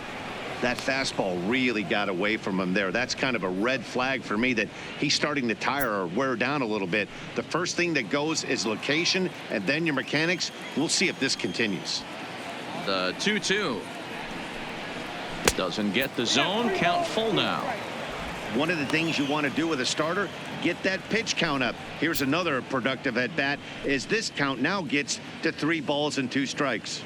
That fastball really got away from him there. That's kind of a red flag for me that he's starting to tire or wear down a little bit. The first thing that goes is location and then your mechanics. We'll see if this continues. The 2-2. Doesn't get the zone. Count full now. One of the things you want to do with a starter, get that pitch count up. Here's another productive at bat as this count now gets to 3 balls and 2 strikes.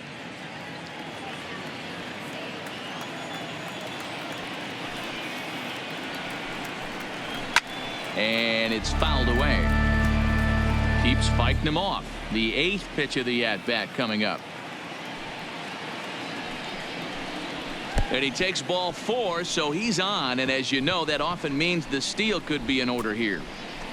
And it's fouled away. Keeps fighting him off. The 8th pitch of the at bat coming up. And he takes ball 4, so he's on. And as you know, that often means the steal could be in order here.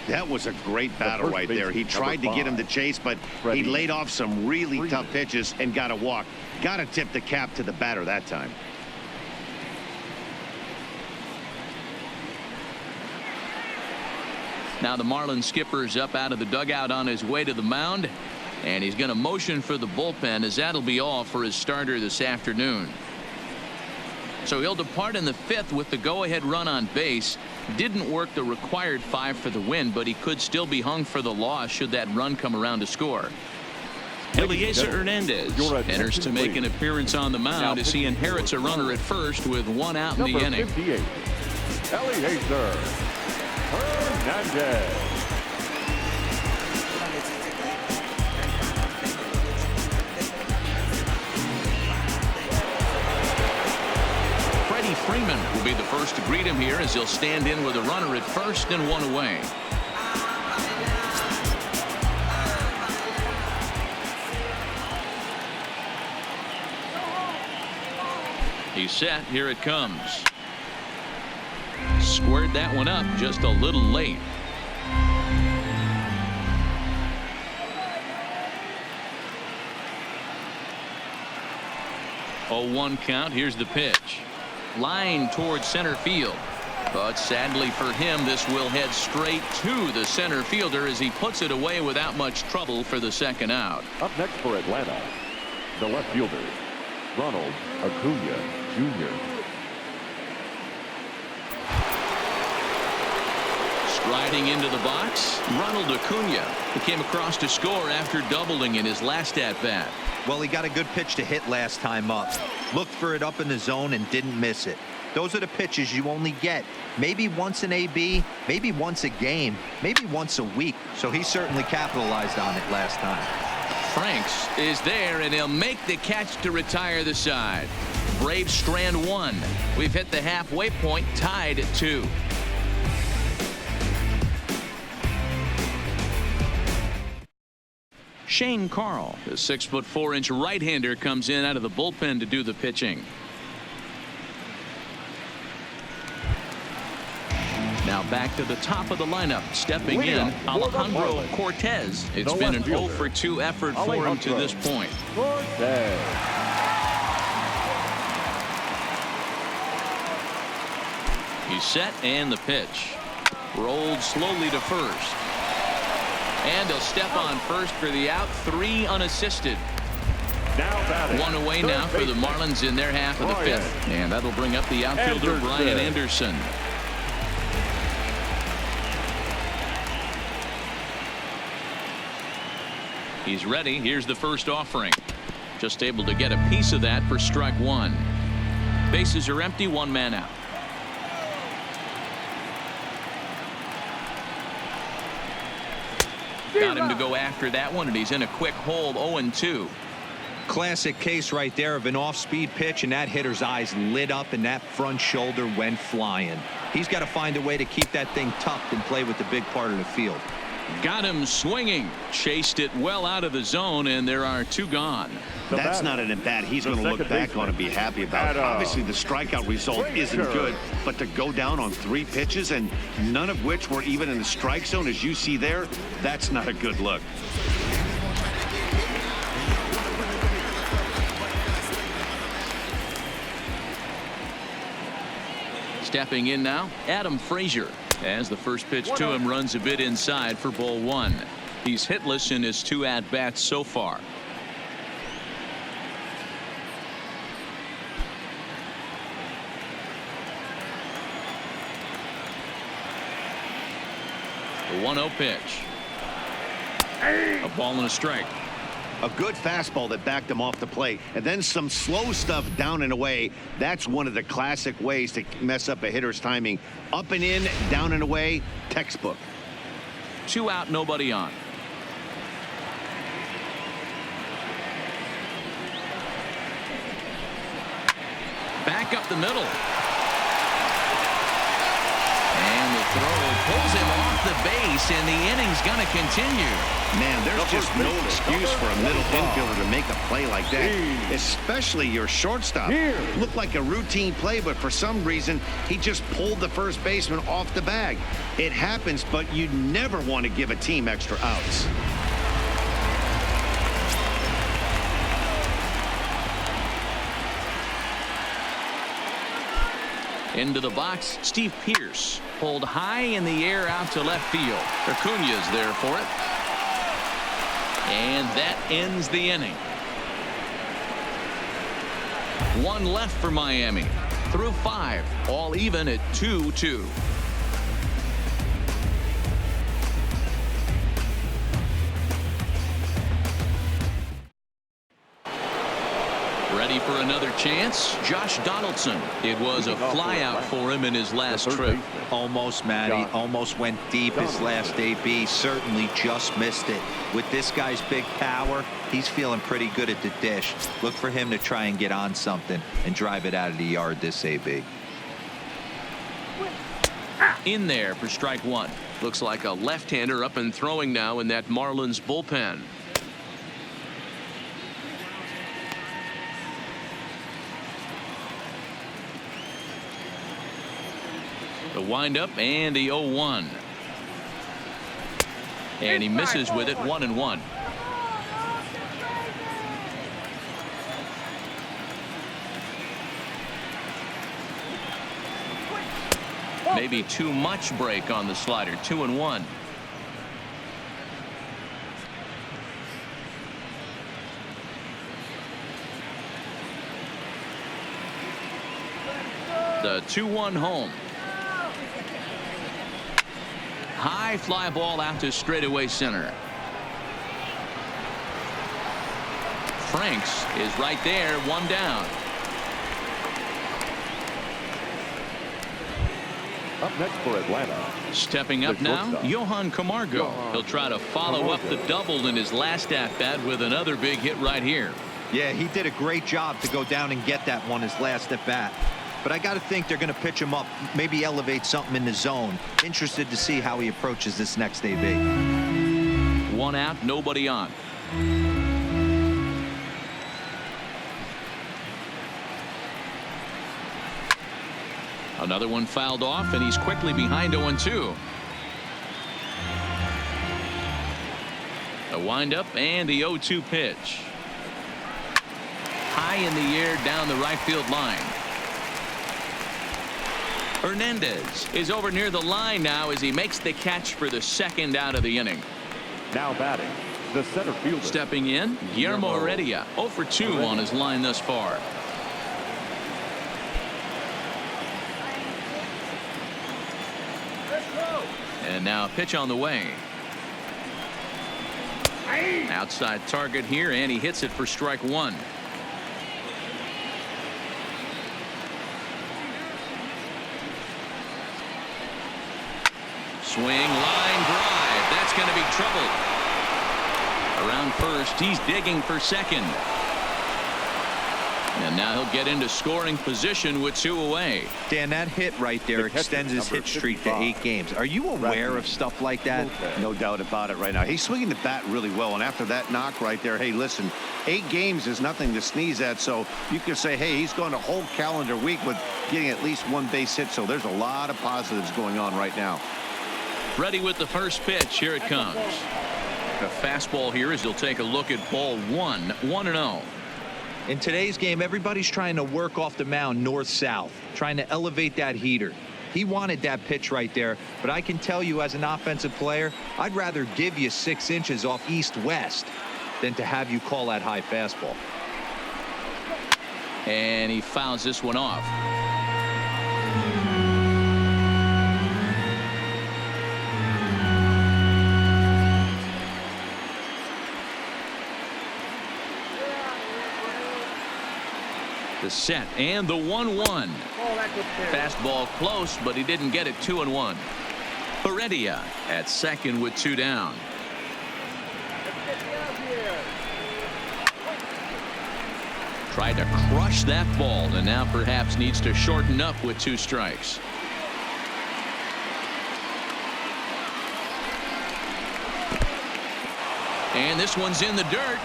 That was a great battle right there. He tried to get him to chase, but he laid off some really tough pitches and got a walk. Got to tip the cap to the batter that time. Now the Marlins skipper's up out of the dugout on his way to the mound. And he's going to motion for the bullpen, as that'll be all for his starter this afternoon. So he'll depart in the 5th with the go-ahead run on base. Didn't work the required 5 for the win, but he could still be hung for the loss should that run come around to score. Eliezer Hernandez enters to make an appearance on the mound as he inherits a runner at first with 1 out in the inning. 58, Eliezer Hernandez. Freeman will be the first to greet him here as he'll stand in with a runner at first and 1 away. He's set. Here it comes. Squared that one up just a little late. Oh, 1 count. Here's the pitch. Line towards center field, but sadly for him, this will head straight to the center fielder as he puts it away without much trouble for the 2nd out. Up next for Atlanta, the left fielder, Ronald Acuna Jr. Striding into the box, Ronald Acuna. He came across to score after doubling in his last at bat. Well, he got a good pitch to hit last time up. Looked for it up in the zone and didn't miss it. Those are the pitches you only get maybe once in AB, maybe once a game, maybe once a week. So he certainly capitalized on it last time. Franks is there, and he'll make the catch to retire the side. Braves strand 1. We've hit the halfway point, tied at 2. Shane Carl, the 6'4" right-hander, comes in out of the bullpen to do the pitching. Now back to the top of the lineup, stepping in Alejandro Cortez. It's been an 0-for-2 effort for him to this point. He's set, and the pitch. Rolled slowly to first. And he'll step on first for the out. 3 unassisted. 1 away now for the Marlins in their half of the 5th. And that'll bring up the outfielder Brian Anderson. He's ready. Here's the first offering. Just able to get a piece of that for strike 1. Bases are empty. 1 man out. Got him to go after that one, and he's in a quick hole. 0-2. Classic case right there of an off-speed pitch, and that hitter's eyes lit up and that front shoulder went flying. He's got to find a way to keep that thing tucked and play with the big part of the field. Got him swinging. Chased it well out of the zone, and there are 2 gone. That's not an at-bat he's going to look back on and be happy about. Obviously, the strikeout result isn't good, but to go down on 3 pitches and none of which were even in the strike zone, as you see there, that's not a good look. Stepping in now, Adam Frazier. As the first pitch to him runs a bit inside for ball 1. He's hitless in his 2 at-bats so far. The 1-0 pitch. A ball and a strike. A good fastball that backed him off the plate, and then some slow stuff down and away. That's one of the classic ways to mess up a hitter's timing. Up and in, down and away, textbook. 2 out, nobody on. Back up the middle. And the throw pulls him off the base, and the inning's going to continue. Man, there's just no excuse for a middle infielder to make a play like that, especially your shortstop. Looked like a routine play, but for some reason, he just pulled the first baseman off the bag. It happens, but you never want to give a team extra outs. Into the box, Steve Pearce pulled high in the air out to left field. Acuña's there for it. And that ends the inning. 1 left for Miami. Through 5, all even at 2-2. Ready for another chance? Josh Donaldson. It was a flyout for him in his last trip. Almost, Matty. Almost went deep his last AB. Certainly just missed it. With this guy's big power, he's feeling pretty good at the dish. Look for him to try and get on something and drive it out of the yard this AB. In there for strike 1. Looks like a left-hander up and throwing now in that Marlins bullpen. The windup and the 0-1. And he misses with it, 1-1. Maybe too much break on the slider, 2-1. The 2-1 home. High fly ball out to straightaway center. Franks is right there, 1 down. Up next for Atlanta. Stepping up now, Johan Camargo. He'll try to follow up the double in his last at-bat with another big hit right here. Yeah, he did a great job to go down and get that one his last at-bat. But I got to think they're going to pitch him up, maybe elevate something in the zone. Interested to see how he approaches this next AB. 1 out, nobody on. Another one fouled off, and he's quickly behind 0-2. A windup and the 0-2 pitch. High in the air down the right field line. Hernandez is over near the line now as he makes the catch for the 2nd out of the inning. Now batting, the center fielder. Stepping in, Guillermo Heredia, 0 for 2 on his line thus far. And now a pitch on the way. Outside target here, and he hits it for strike 1. Swing, line drive. That's going to be trouble. Around first, he's digging for second. And now he'll get into scoring position with 2 away. Dan, that hit right there extends his hit streak to 8 games. Are you aware of stuff like that? No doubt about it right now. He's swinging the bat really well, and after that knock right there, hey, listen, 8 games is nothing to sneeze at, so you can say, hey, he's going a whole calendar week with getting at least 1 base hit, so there's a lot of positives going on right now. Ready with the first pitch. Here it comes. A fastball here as he'll take a look at ball 1, 1-0. In today's game, everybody's trying to work off the mound north-south, trying to elevate that heater. He wanted that pitch right there, but I can tell you as an offensive player, I'd rather give you 6 inches off east-west than to have you call that high fastball. And he fouls this one off. The set and the 1-1. Fastball close, but he didn't get it. 2-1. Heredia at second with 2 down. Tried to crush that ball and now perhaps needs to shorten up with 2 strikes. And this one's in the dirt,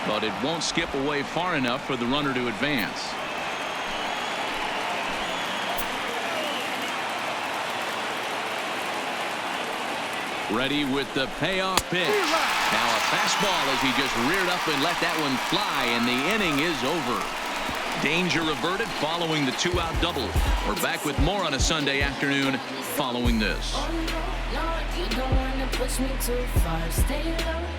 but it won't skip away far enough for the runner to advance. Ready with the payoff pitch. Now a fastball as he just reared up and let that one fly, and the inning is over. Danger averted following the 2-out double. We're back with more on a Sunday afternoon following this. You don't want to push me too far. Stay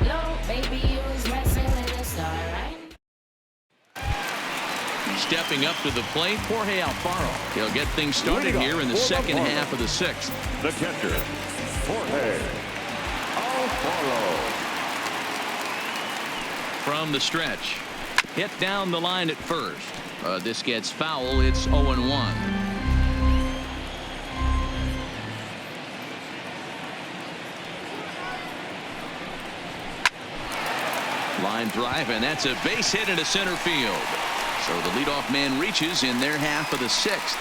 low, baby, you was messing with a star, right? Stepping up to the plate, Jorge Alfaro. He'll get things started here in the second half of the 6th. The catcher, Jorge Alfaro. From the stretch, hit down the line at first. This gets foul. It's 0-1. Line drive, and that's a base hit into center field. So the leadoff man reaches in their half of the 6th.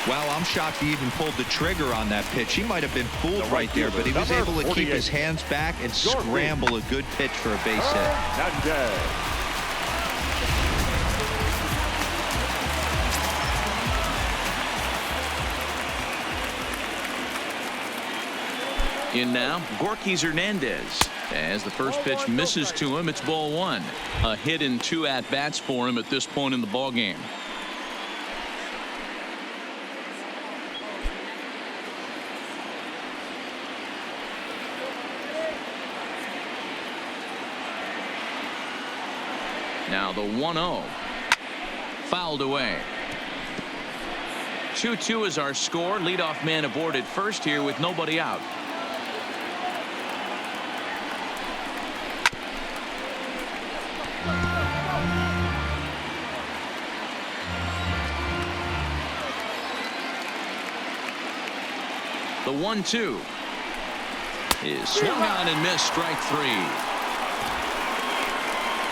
Well, I'm shocked he even pulled the trigger on that pitch. He might have been fooled right there, but he was able to keep his hands back and scramble a good pitch for a base hit. In now, Gorkys Hernandez. As the first pitch misses to him, it's ball 1. A hit in 2 at-bats for him at this point in the ballgame. Now the 1-0. Fouled away. 2-2 is our score. Leadoff man aboard at first here with nobody out. The 1-2 is swung on and missed. Strike 3.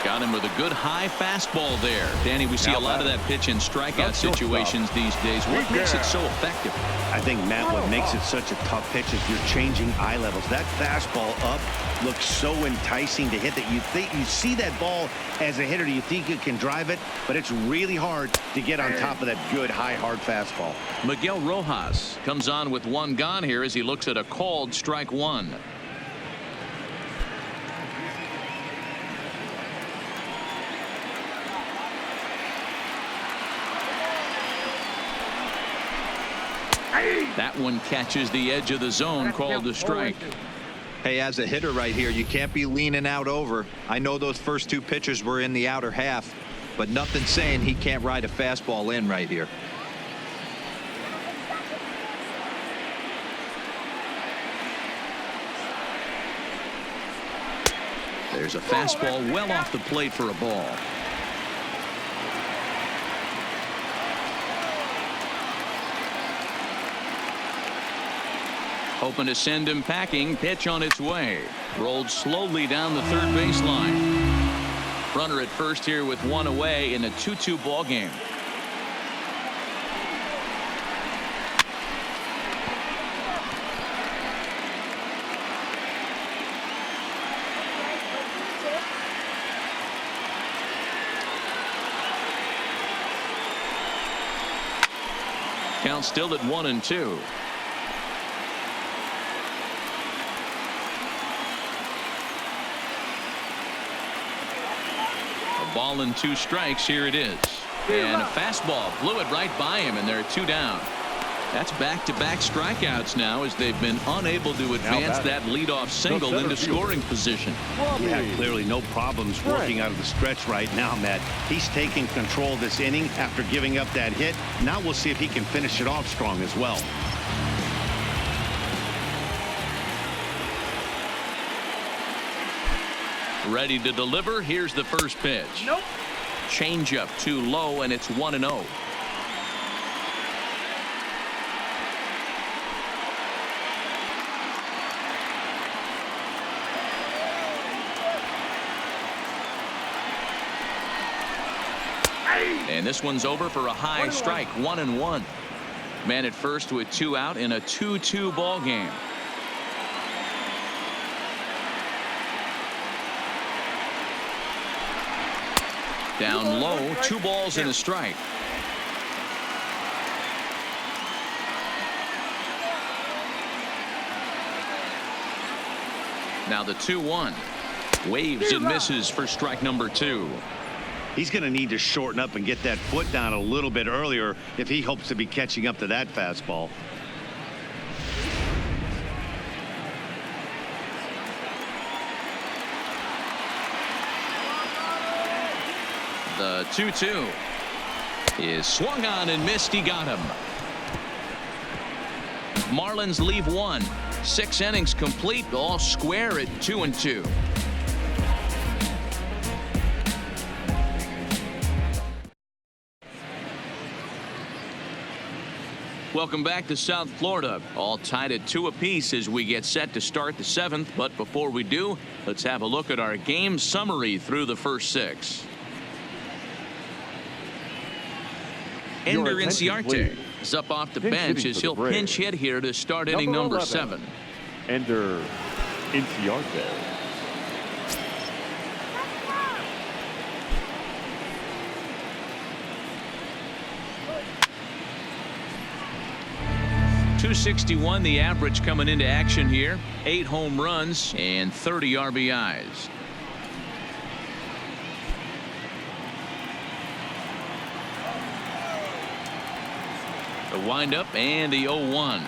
Got him with a good high fastball there. Danny, we see a lot of that pitch in strikeout situations these days. What makes it so effective? I think, Matt, what makes it such a tough pitch is you're changing eye levels. That fastball up looks so enticing to hit that you see that ball as a hitter, you think you can drive it, but it's really hard to get on top of that good high hard fastball. Miguel Rojas comes on with 1 gone here as he looks at a called strike 1. That one catches the edge of the zone, called a strike. Hey, as a hitter right here, you can't be leaning out over. I know those first 2 pitches were in the outer half, but nothing saying he can't ride a fastball in right here. There's a fastball well off the plate for a ball. Hoping to send him packing. Pitch on its way. Rolled slowly down the third baseline. Runner at first here with 1 away in a 2-2 ball game. Count still at 1-2. Ball and 2 strikes. Here it is. And a fastball blew it right by him, and there are 2 down. That's back-to-back strikeouts now as they've been unable to advance that leadoff single into scoring position. Yeah, clearly no problems working out of the stretch right now, Matt. He's taking control of this inning after giving up that hit. Now we'll see if he can finish it off strong as well. Ready to deliver. Here's the first pitch. Changeup too low, and it's 1-0. And this one's over for a high strike. 1-1. Man at first with 2 out in a 2-2 ball game. Down low, 2 balls and a strike. Now the 2-1. Waves and misses for strike number 2. He's going to need to shorten up and get that foot down a little bit earlier if he hopes to be catching up to that fastball. The 2-2 is swung on and missed. He got him. Marlins leave 1. 6 innings complete, all square at 2-2. Welcome back to South Florida. All tied at 2 apiece as we get set to start the 7th. But before we do, let's have a look at our game summary through the first 6. Ender Inciarte is up off the bench as he'll pinch hit here to start inning number 7. Ender Inciarte. .261 the average coming into action here. 8 home runs and 30 RBIs. The windup and the 0-1.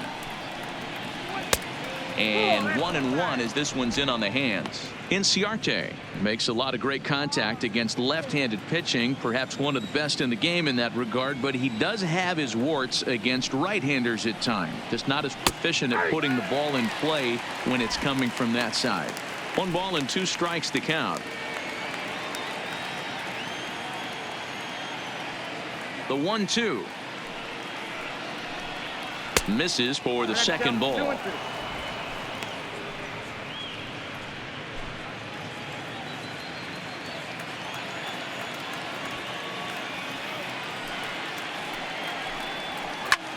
And 1-1 as this one's in on the hands. Inciarte makes a lot of great contact against left-handed pitching, perhaps one of the best in the game in that regard, but he does have his warts against right-handers at times. Just not as proficient at putting the ball in play when it's coming from that side. 1 ball and 2 strikes to count. The 1-2 misses for the second ball.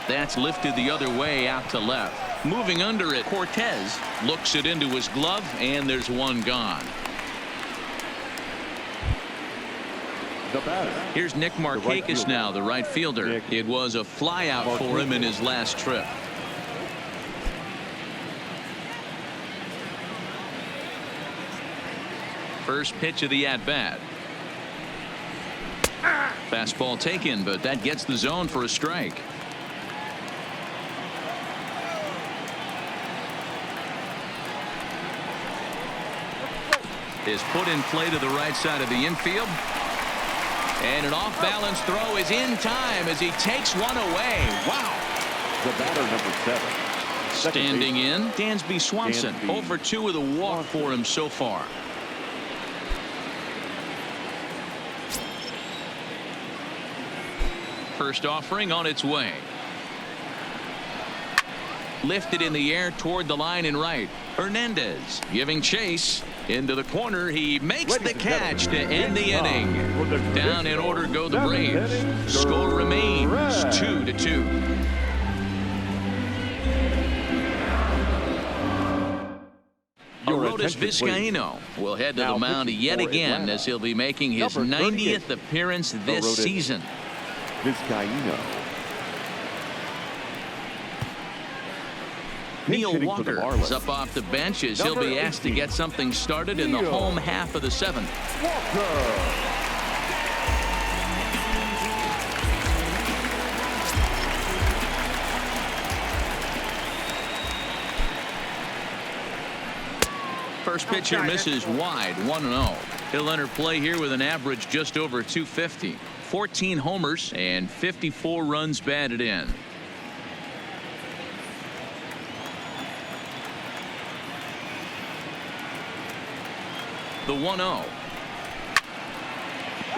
That's lifted the other way out to left. Moving under it, Cortez looks it into his glove, and there's 1 gone. Here's Nick Markakis now, the right fielder. It was a flyout for him in his last trip. First pitch of the at-bat. Fastball taken, but that gets the zone for a strike. Is put in play to the right side of the infield. And an off-balance throw is in time as he takes one away. Wow. The batter, number 7. Standing in, Dansby Swanson. 0 for 2 with a walk for him so far. First offering on its way. Lifted in the air toward the line and right. Hernandez giving chase into the corner. He makes the catch to end the inning. Down in order go the Braves. Score remains 2-2. Aroldis Vizcaino will head to the mound yet again as he'll be making his 90th appearance this season. Vizcaino. Neil Walker is up off the bench as he'll be asked to get something started in the home half of the 7th. First pitch here misses wide. 1-0. He'll enter play here with an average just over 250. 14 homers and 54 runs batted in. The 1-0.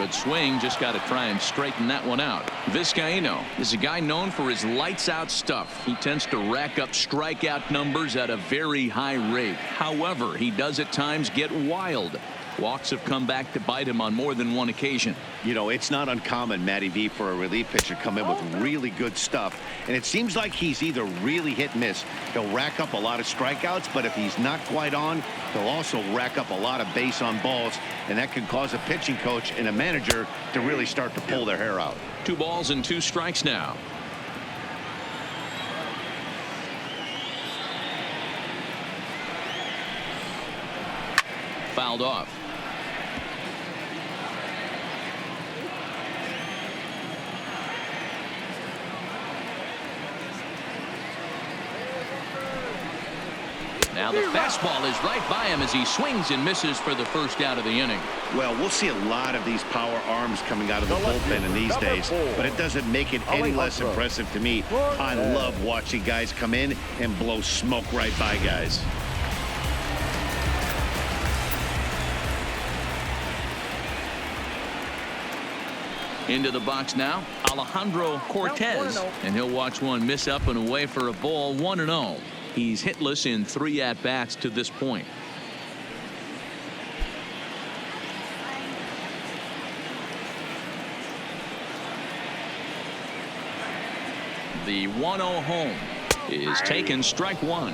Good swing, just got to try and straighten that one out. Vizcaíno is a guy known for his lights out stuff. He tends to rack up strikeout numbers at a very high rate. However, he does at times get wild. Walks have come back to bite him on more than one occasion. You know, it's not uncommon, Matty V, for a relief pitcher to come in with really good stuff. And it seems like he's either really hit and miss. He'll rack up a lot of strikeouts, but if he's not quite on, he'll also rack up a lot of base on balls. And that can cause a pitching coach and a manager to really start to pull their hair out. 2 balls and 2 strikes now. Fouled off. Now the fastball is right by him as he swings and misses for the first out of the inning. Well, we'll see a lot of these power arms coming out of the bullpen in these days, but it doesn't make it any less impressive to me. I love watching guys come in and blow smoke right by guys. Into the box now, Alejandro Cortez, and he'll watch one miss up and away for a ball. 1-0. He's hitless in 3 at-bats to this point. The 1-0 home is taken, strike 1.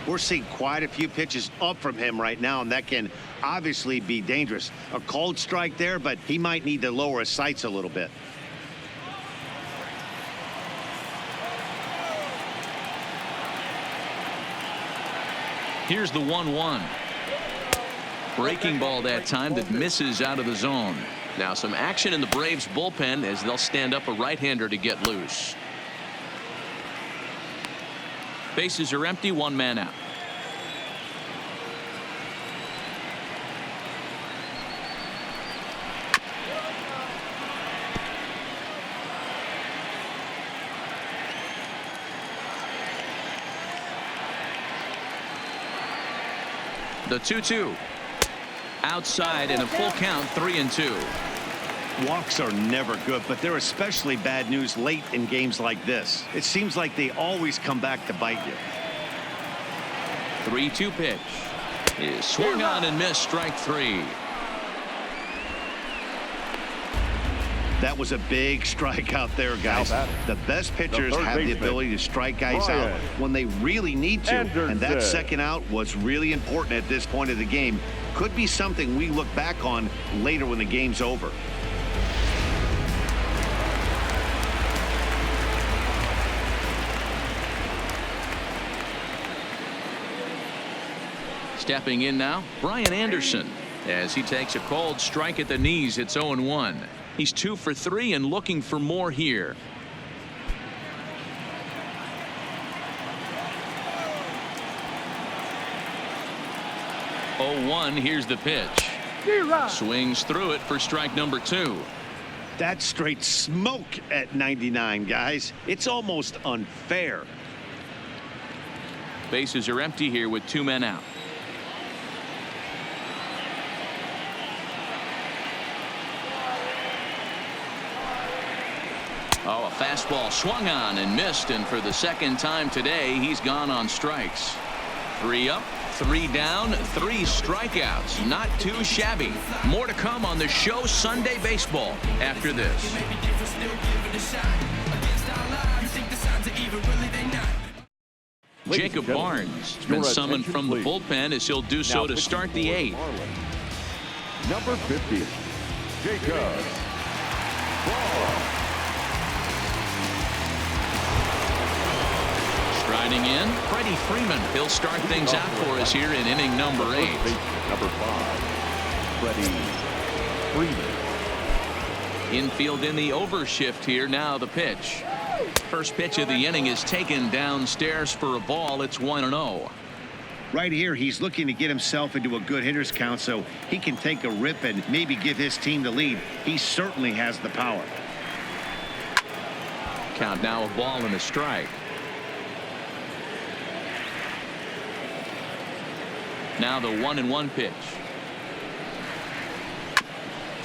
We're seeing quite a few pitches up from him right now, and that can obviously be dangerous. A cold strike there, but he might need to lower his sights a little bit. Here's the 1-1. Breaking ball that time that misses out of the zone. Now some action in the Braves bullpen as they'll stand up a right-hander to get loose. Bases are empty, 1 man out. The 2-2. Outside in a full count, 3-2. Walks are never good, but they're especially bad news late in games like this. It seems like they always come back to bite you. 3-2 pitch is swung on and missed, strike 3. That was a big strike out there, guys. The best pitchers have the ability to strike guys out when they really need to. And that second out was really important at this point of the game. Could be something we look back on later when the game's over. Stepping in now, Brian Anderson, as he takes a cold strike at the knees. It's 0-1. He's 2 for 3 and looking for more here. Here's the pitch. Swings through it for strike number 2. That's straight smoke at 99, guys. It's almost unfair. Bases are empty here with 2 men out. Oh, a fastball swung on and missed, and for the second time today, he's gone on strikes. 3 up, 3 down, 3 strikeouts. Not too shabby. More to come on the show Sunday Baseball after this. Jacob Barnes has been summoned from the bullpen as he'll do so to start the 8th. Number 50, Jacob Barnes. Striding in, Freddie Freeman. He'll start things out for us here in inning number 8. Number 5, Freddie Freeman. Infield in the overshift here. Now the pitch. First pitch of the inning is taken downstairs for a ball. It's 1-0. Right here, he's looking to get himself into a good hitter's count so he can take a rip and maybe give his team the lead. He certainly has the power. Count now a ball and a strike. Now the 1-1 pitch.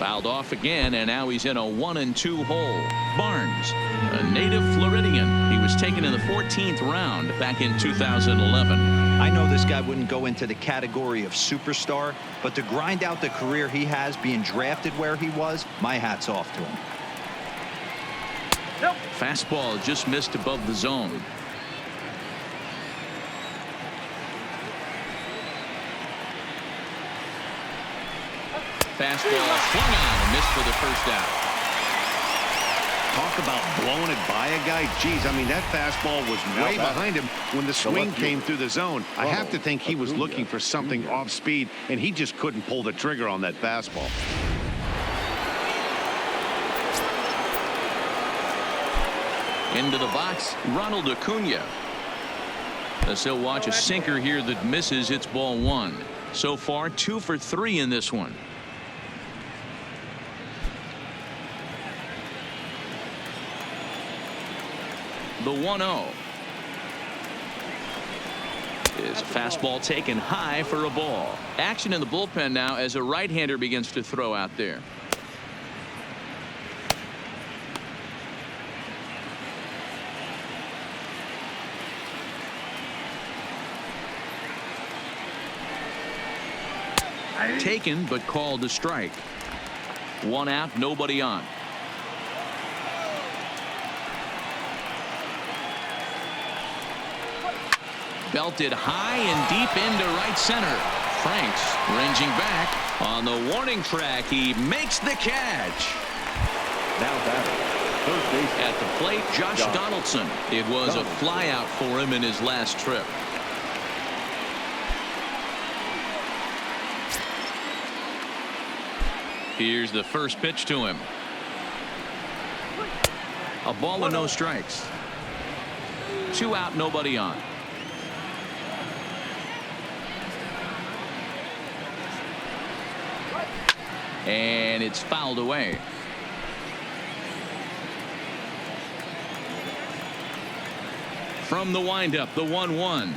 Fouled off again, and now he's in a 1-2 hole. Barnes, a native Floridian. He was taken in the 14th round back in 2011. I know this guy wouldn't go into the category of superstar, but to grind out the career he has being drafted where he was, my hat's off to him. Fastball just missed above the zone. Fastball swung on and missed for the first out. Talk about blowing it by a guy. Geez, I mean, that fastball was way behind him when the swing came through the zone. I have to think he was looking for something off speed, and he just couldn't pull the trigger on that fastball. Into the box, Ronald Acuna. As he'll watch a sinker here that misses. It's ball one. So far, 2 for 3 in this one. The 1-0 is a fastball taken high for a ball. Action in the bullpen now as a right-hander begins to throw out there. Taken but called a strike. 1 out, nobody on. Belted high and deep into right center. Franks ranging back on the warning track. He makes the catch. Now batting, third base At the plate, Josh Donaldson. It was a flyout for him in his last trip. Here's the first pitch to him. A ball and no strikes. 2 out, nobody on. And it's fouled away. From the windup, the 1-1.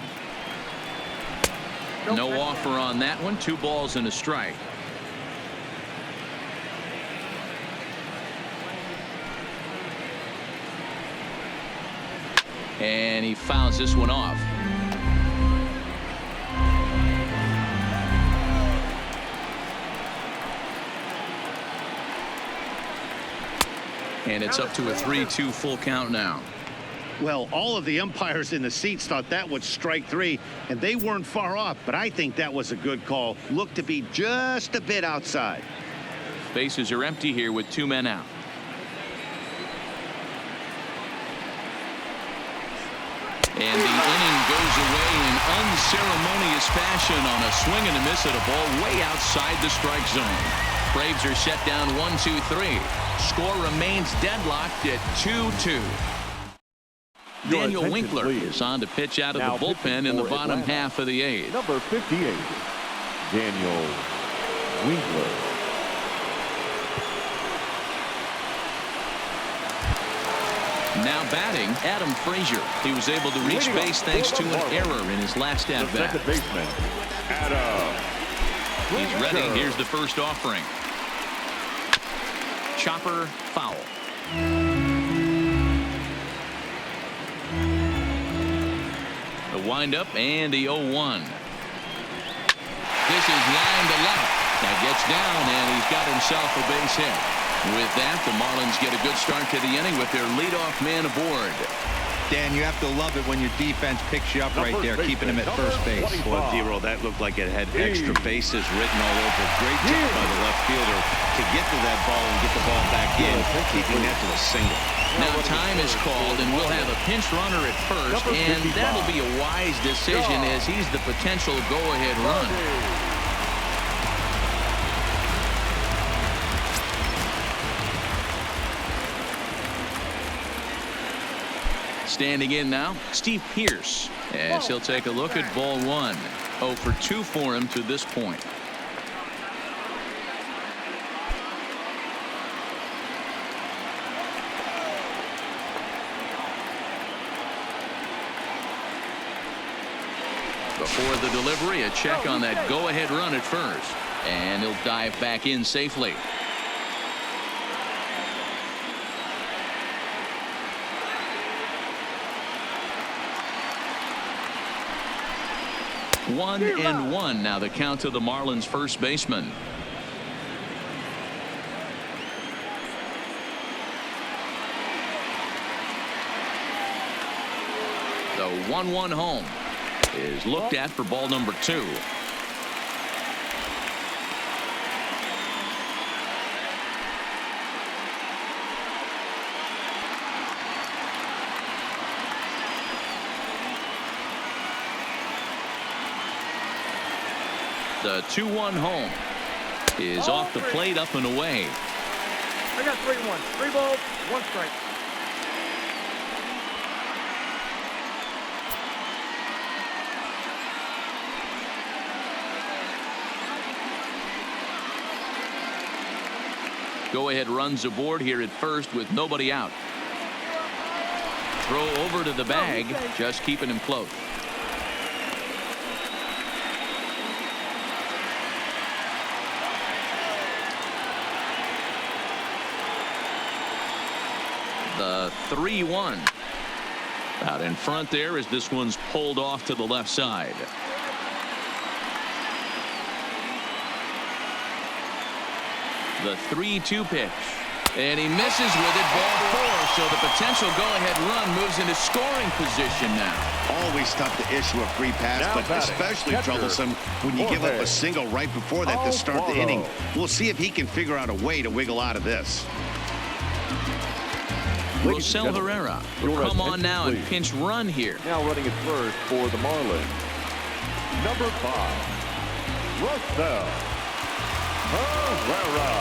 No offer on that one. 2 balls and a strike. And he fouls this one off. And it's up to a 3-2 full count now. Well, all of the umpires in the seats thought that was strike 3, and they weren't far off, but I think that was a good call. Looked to be just a bit outside. Bases are empty here with 2 men out. And the inning goes away in unceremonious fashion on a swing and a miss at a ball way outside the strike zone. Braves are set down 1-2-3. Score remains deadlocked at 2-2. Daniel Winkler is on to pitch out of the bullpen in the bottom half of the 8th. Number 58, Daniel Winkler. Now batting, Adam Frazier. He was able to reach base thanks to an error in his last at bat. Second baseman, Adam. He's ready. Here's the first offering. Chopper foul. The windup and the 0-1. This is line to left. That gets down and he's got himself a base hit. With that, the Marlins get a good start to the inning with their leadoff man aboard. Dan, you have to love it when your defense picks you up right there, keeping him at first base. Boy, D-Roll, that looked like it had extra bases written all over. Great job by the left fielder to get to that ball and get the ball back in, keeping that to a single. Now time is called, and we'll have a pinch runner at first, and that'll be a wise decision as he's the potential go-ahead run. Standing in now, Steve Pearce, as he'll take a look at ball 1. 0 for 2 for him to this point. Before the delivery, a check on that go-ahead run at first. And he'll dive back in safely. 1-1 now the count to the Marlins first baseman. The 1-1 home is looked at for ball number 2. The 2-1 home is off the plate, up and away. I got 3-1. 3 balls, 1 strike. Go-ahead runs aboard here at first with nobody out. Throw over to the bag, just keeping him close. The 3-1 out in front there as this one's pulled off to the left side. The 3-2 pitch, and he misses with it, ball 4. So the potential go-ahead run moves into scoring position now. Always tough to issue a free pass, Now but batting, especially catcher, troublesome when you give up a single right before that to start the inning. We'll see if he can figure out a way to wiggle out of this. Rosell Herrera will come on now and pinch run here. Now running at first for the Marlins, number 5, Rosell Herrera.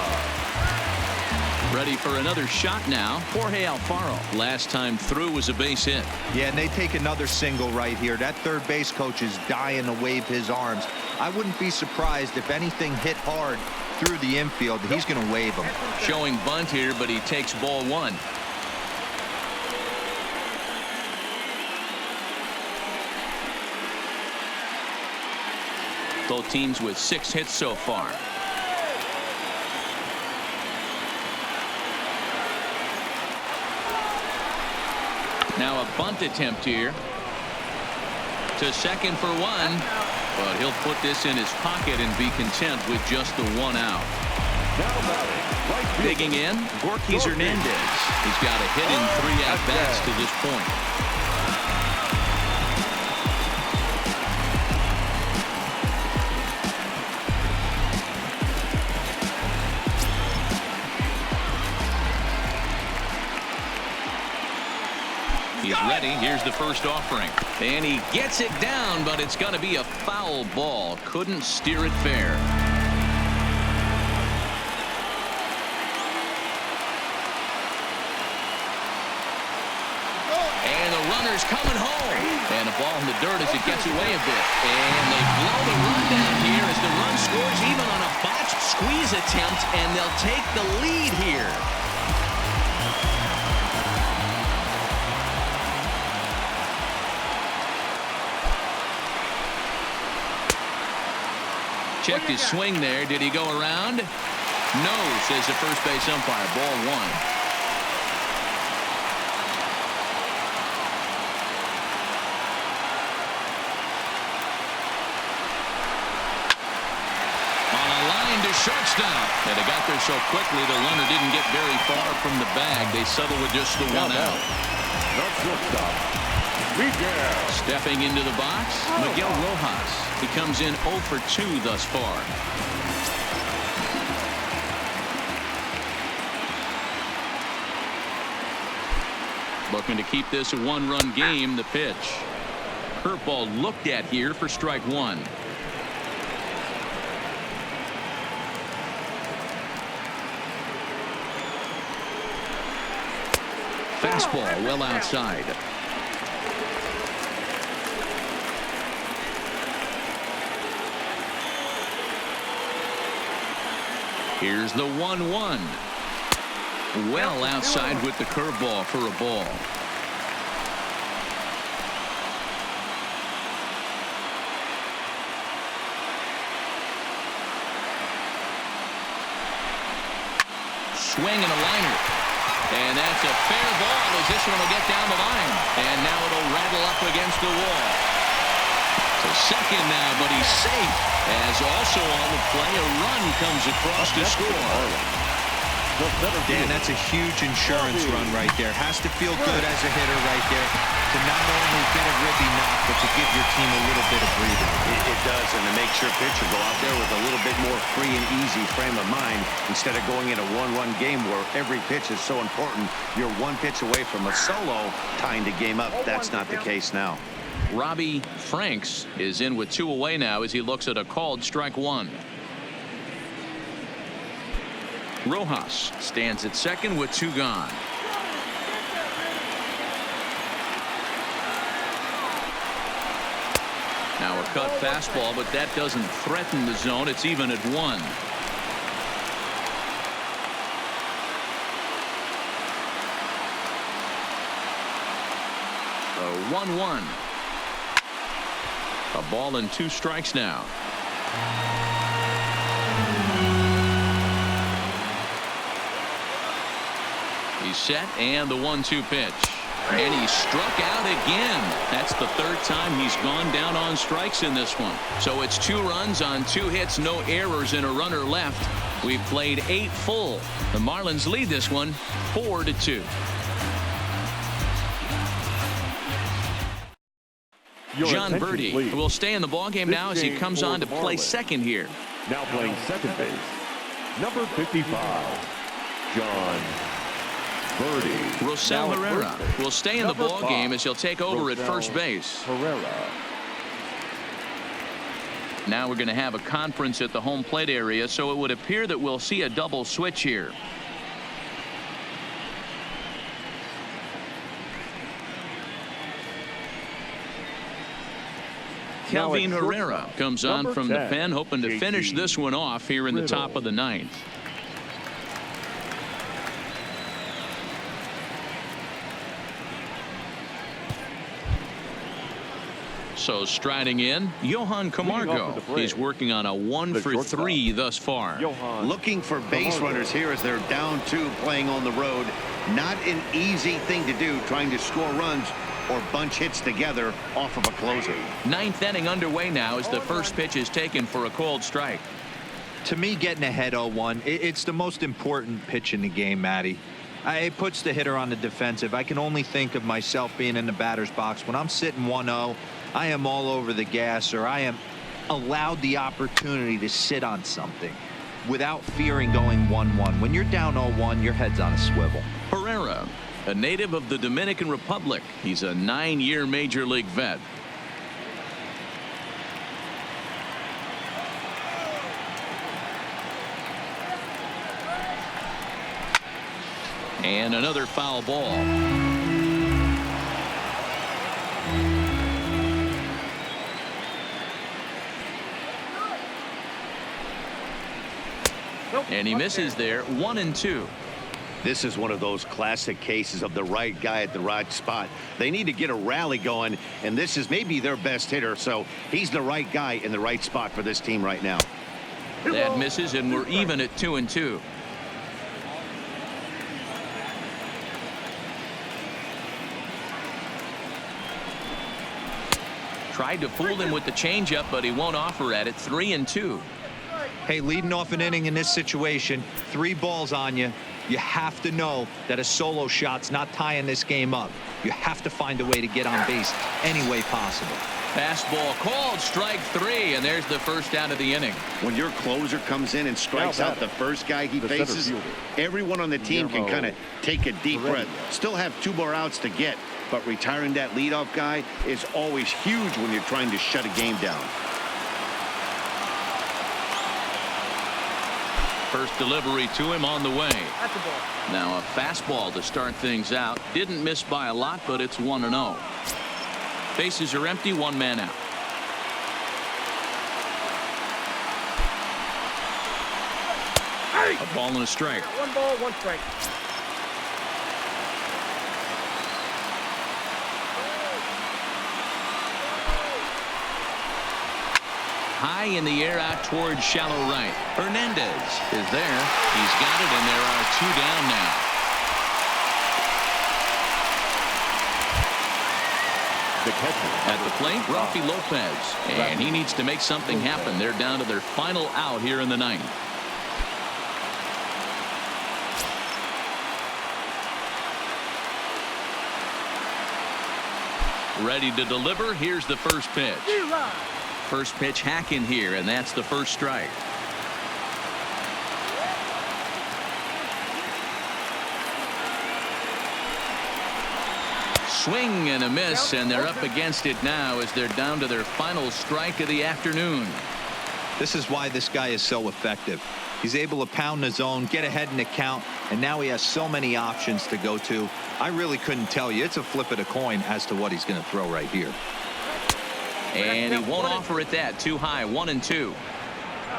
Ready for another shot now. Jorge Alfaro. Last time through was a base hit. Yeah, and they take another single right here. That third base coach is dying to wave his arms. I wouldn't be surprised if anything hit hard through the infield. He's going to wave them. Showing bunt here, but he takes ball 1. Both teams with 6 hits so far. Now a bunt attempt here. To second for 1. But he'll put this in his pocket and be content with just the 1 out. Digging in, Gorkys Hernandez. He's got a hit in 3 at-bats to this point. He's ready. Here's the first offering. And he gets it down, but it's going to be a foul ball. Couldn't steer it fair. And the runner's coming home. And a ball in the dirt as it gets away a bit. And they blow the run down here as the run scores even on a botched squeeze attempt. And they'll take the lead here. Checked his swing there. Did he go around? No, says the first base umpire. Ball 1. On a line to shortstop. And it got there so quickly the runner didn't get very far from the bag. They settled with just the 1 out. Stepping into the box, Miguel Rojas. He comes in 0 for 2 thus far. Looking to keep this a 1-run game. The pitch. Curveball looked at here for strike 1. Fastball well outside. Here's the 1-1. Well outside with the curveball for a ball. Swing and a liner. And that's a fair ball as this one will get down the line. And now it'll rattle up against the wall. So second now, but he's safe. As also on the play, a run comes across to score. Dan, that's a huge insurance run right there. Has to feel good as a hitter right there to not only get a ribby knock, but to give your team a little bit of breathing. It does, and it makes your pitcher go out there with a little bit more free and easy frame of mind instead of going in a one-run game where every pitch is so important. You're one pitch away from a solo tying the game up. That's not the case now. Robbie Franks is in with 2 away now as he looks at a called strike 1. Rojas stands at second with 2 gone. Now a cut fastball, but that doesn't threaten the zone. It's even at 1. A 1-1. A ball and 2 strikes now. He's set, and the 1-2 pitch. And he struck out again. That's the 3rd time he's gone down on strikes in this one. So it's 2 runs on 2 hits, no errors, and a runner left. We've played 8 full. The Marlins lead this one 4-2. John Birdie will stay in the ballgame now as he comes on to play second here. Now playing second base, number 55, John Birdie. Rosell Herrera will stay in the ballgame as he'll take over at first base. Now we're going to have a conference at the home plate area, so it would appear that we'll see a double switch here. Kelvin Herrera comes on from the pen, hoping to finish this one off here in the top of the 9th. So striding in, Johan Camargo. He's working on a 1 for 3 thus far. Looking for base runners here as they're down 2 playing on the road. Not an easy thing to do, trying to score runs or bunch hits together off of a closer. 9th inning underway now as the first pitch is taken for a called strike. To me, getting ahead 0-1, it's the most important pitch in the game, Matty. It puts the hitter on the defensive. I can only think of myself being in the batter's box. When I'm sitting 1-0, I am all over the gas, or I am allowed the opportunity to sit on something without fearing going 1-1. When you're down 0-1, your head's on a swivel. Herrera, a native of the Dominican Republic. He's a 9-year major league vet. And another foul ball. And he misses there. 1-2. This is one of those classic cases of the right guy at the right spot. They need to get a rally going, and this is maybe their best hitter, so he's the right guy in the right spot for this team right now. That misses, and we're even at 2-2. Tried to fool him with the changeup, but he won't offer at it. 3-2. Hey, leading off an inning in this situation, 3 balls on you. You have to know that a solo shot's not tying this game up. You have to find a way to get on base any way possible. Fastball called, strike 3, and there's the first out of the inning. When your closer comes in and strikes out the first guy he faces, everyone on the team can kind of take a deep breath. Still have 2 more outs to get, but retiring that leadoff guy is always huge when you're trying to shut a game down. First delivery to him on the way. Now a fastball to start things out. Didn't miss by a lot, but it's 1-0. Bases are empty, 1 man out. A ball and a strike. 1 ball, 1 strike. High in the air out towards shallow right. Hernandez is there. He's got it, and there are 2 down now. the catcher. At the plate, Rafi Lopez. And he needs to make something happen. They're down to their final out here in the ninth. Ready to deliver. Here's the first pitch. First pitch hacking here, and that's the first strike. Swing and a miss, and they're up against it now as they're down to their final strike of the afternoon. This is why this guy is so effective. He's able to pound the zone, get ahead in the count, and now he has so many options to go to. I really couldn't tell you. It's a flip of the coin as to what he's going to throw right here. And he won't offer it that. Too high. 1-2.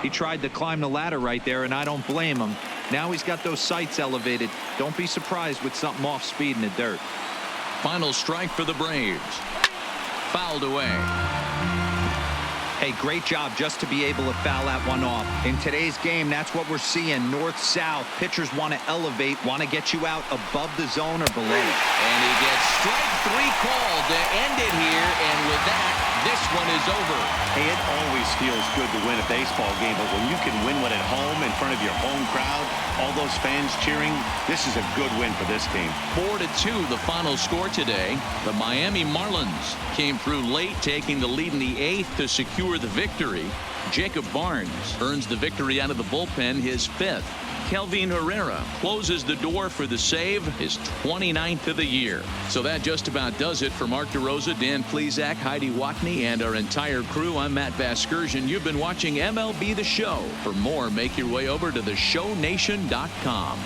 He tried to climb the ladder right there, and I don't blame him. Now he's got those sights elevated. Don't be surprised with something off speed in the dirt. Final strike for the Braves. Fouled away. Hey, great job just to be able to foul that one off. In today's game, that's what we're seeing. North-south. Pitchers want to elevate, want to get you out above the zone or below it. And he gets strike 3 called to end it here. And with that, this one is over. Hey, it always feels good to win a baseball game, but when you can win one at home in front of your home crowd, all those fans cheering, this is a good win for this team. 4-2 the final score today. The Miami Marlins came through late, taking the lead in the 8th to secure the victory. Jacob Barnes earns the victory out of the bullpen, his 5th. Kelvin Herrera closes the door for the save, his 29th of the year. So that just about does it for Mark DeRosa, Dan Plesac, Heidi Watney, and our entire crew. I'm Matt Vasgersian. You've been watching MLB The Show. For more, make your way over to theshownation.com.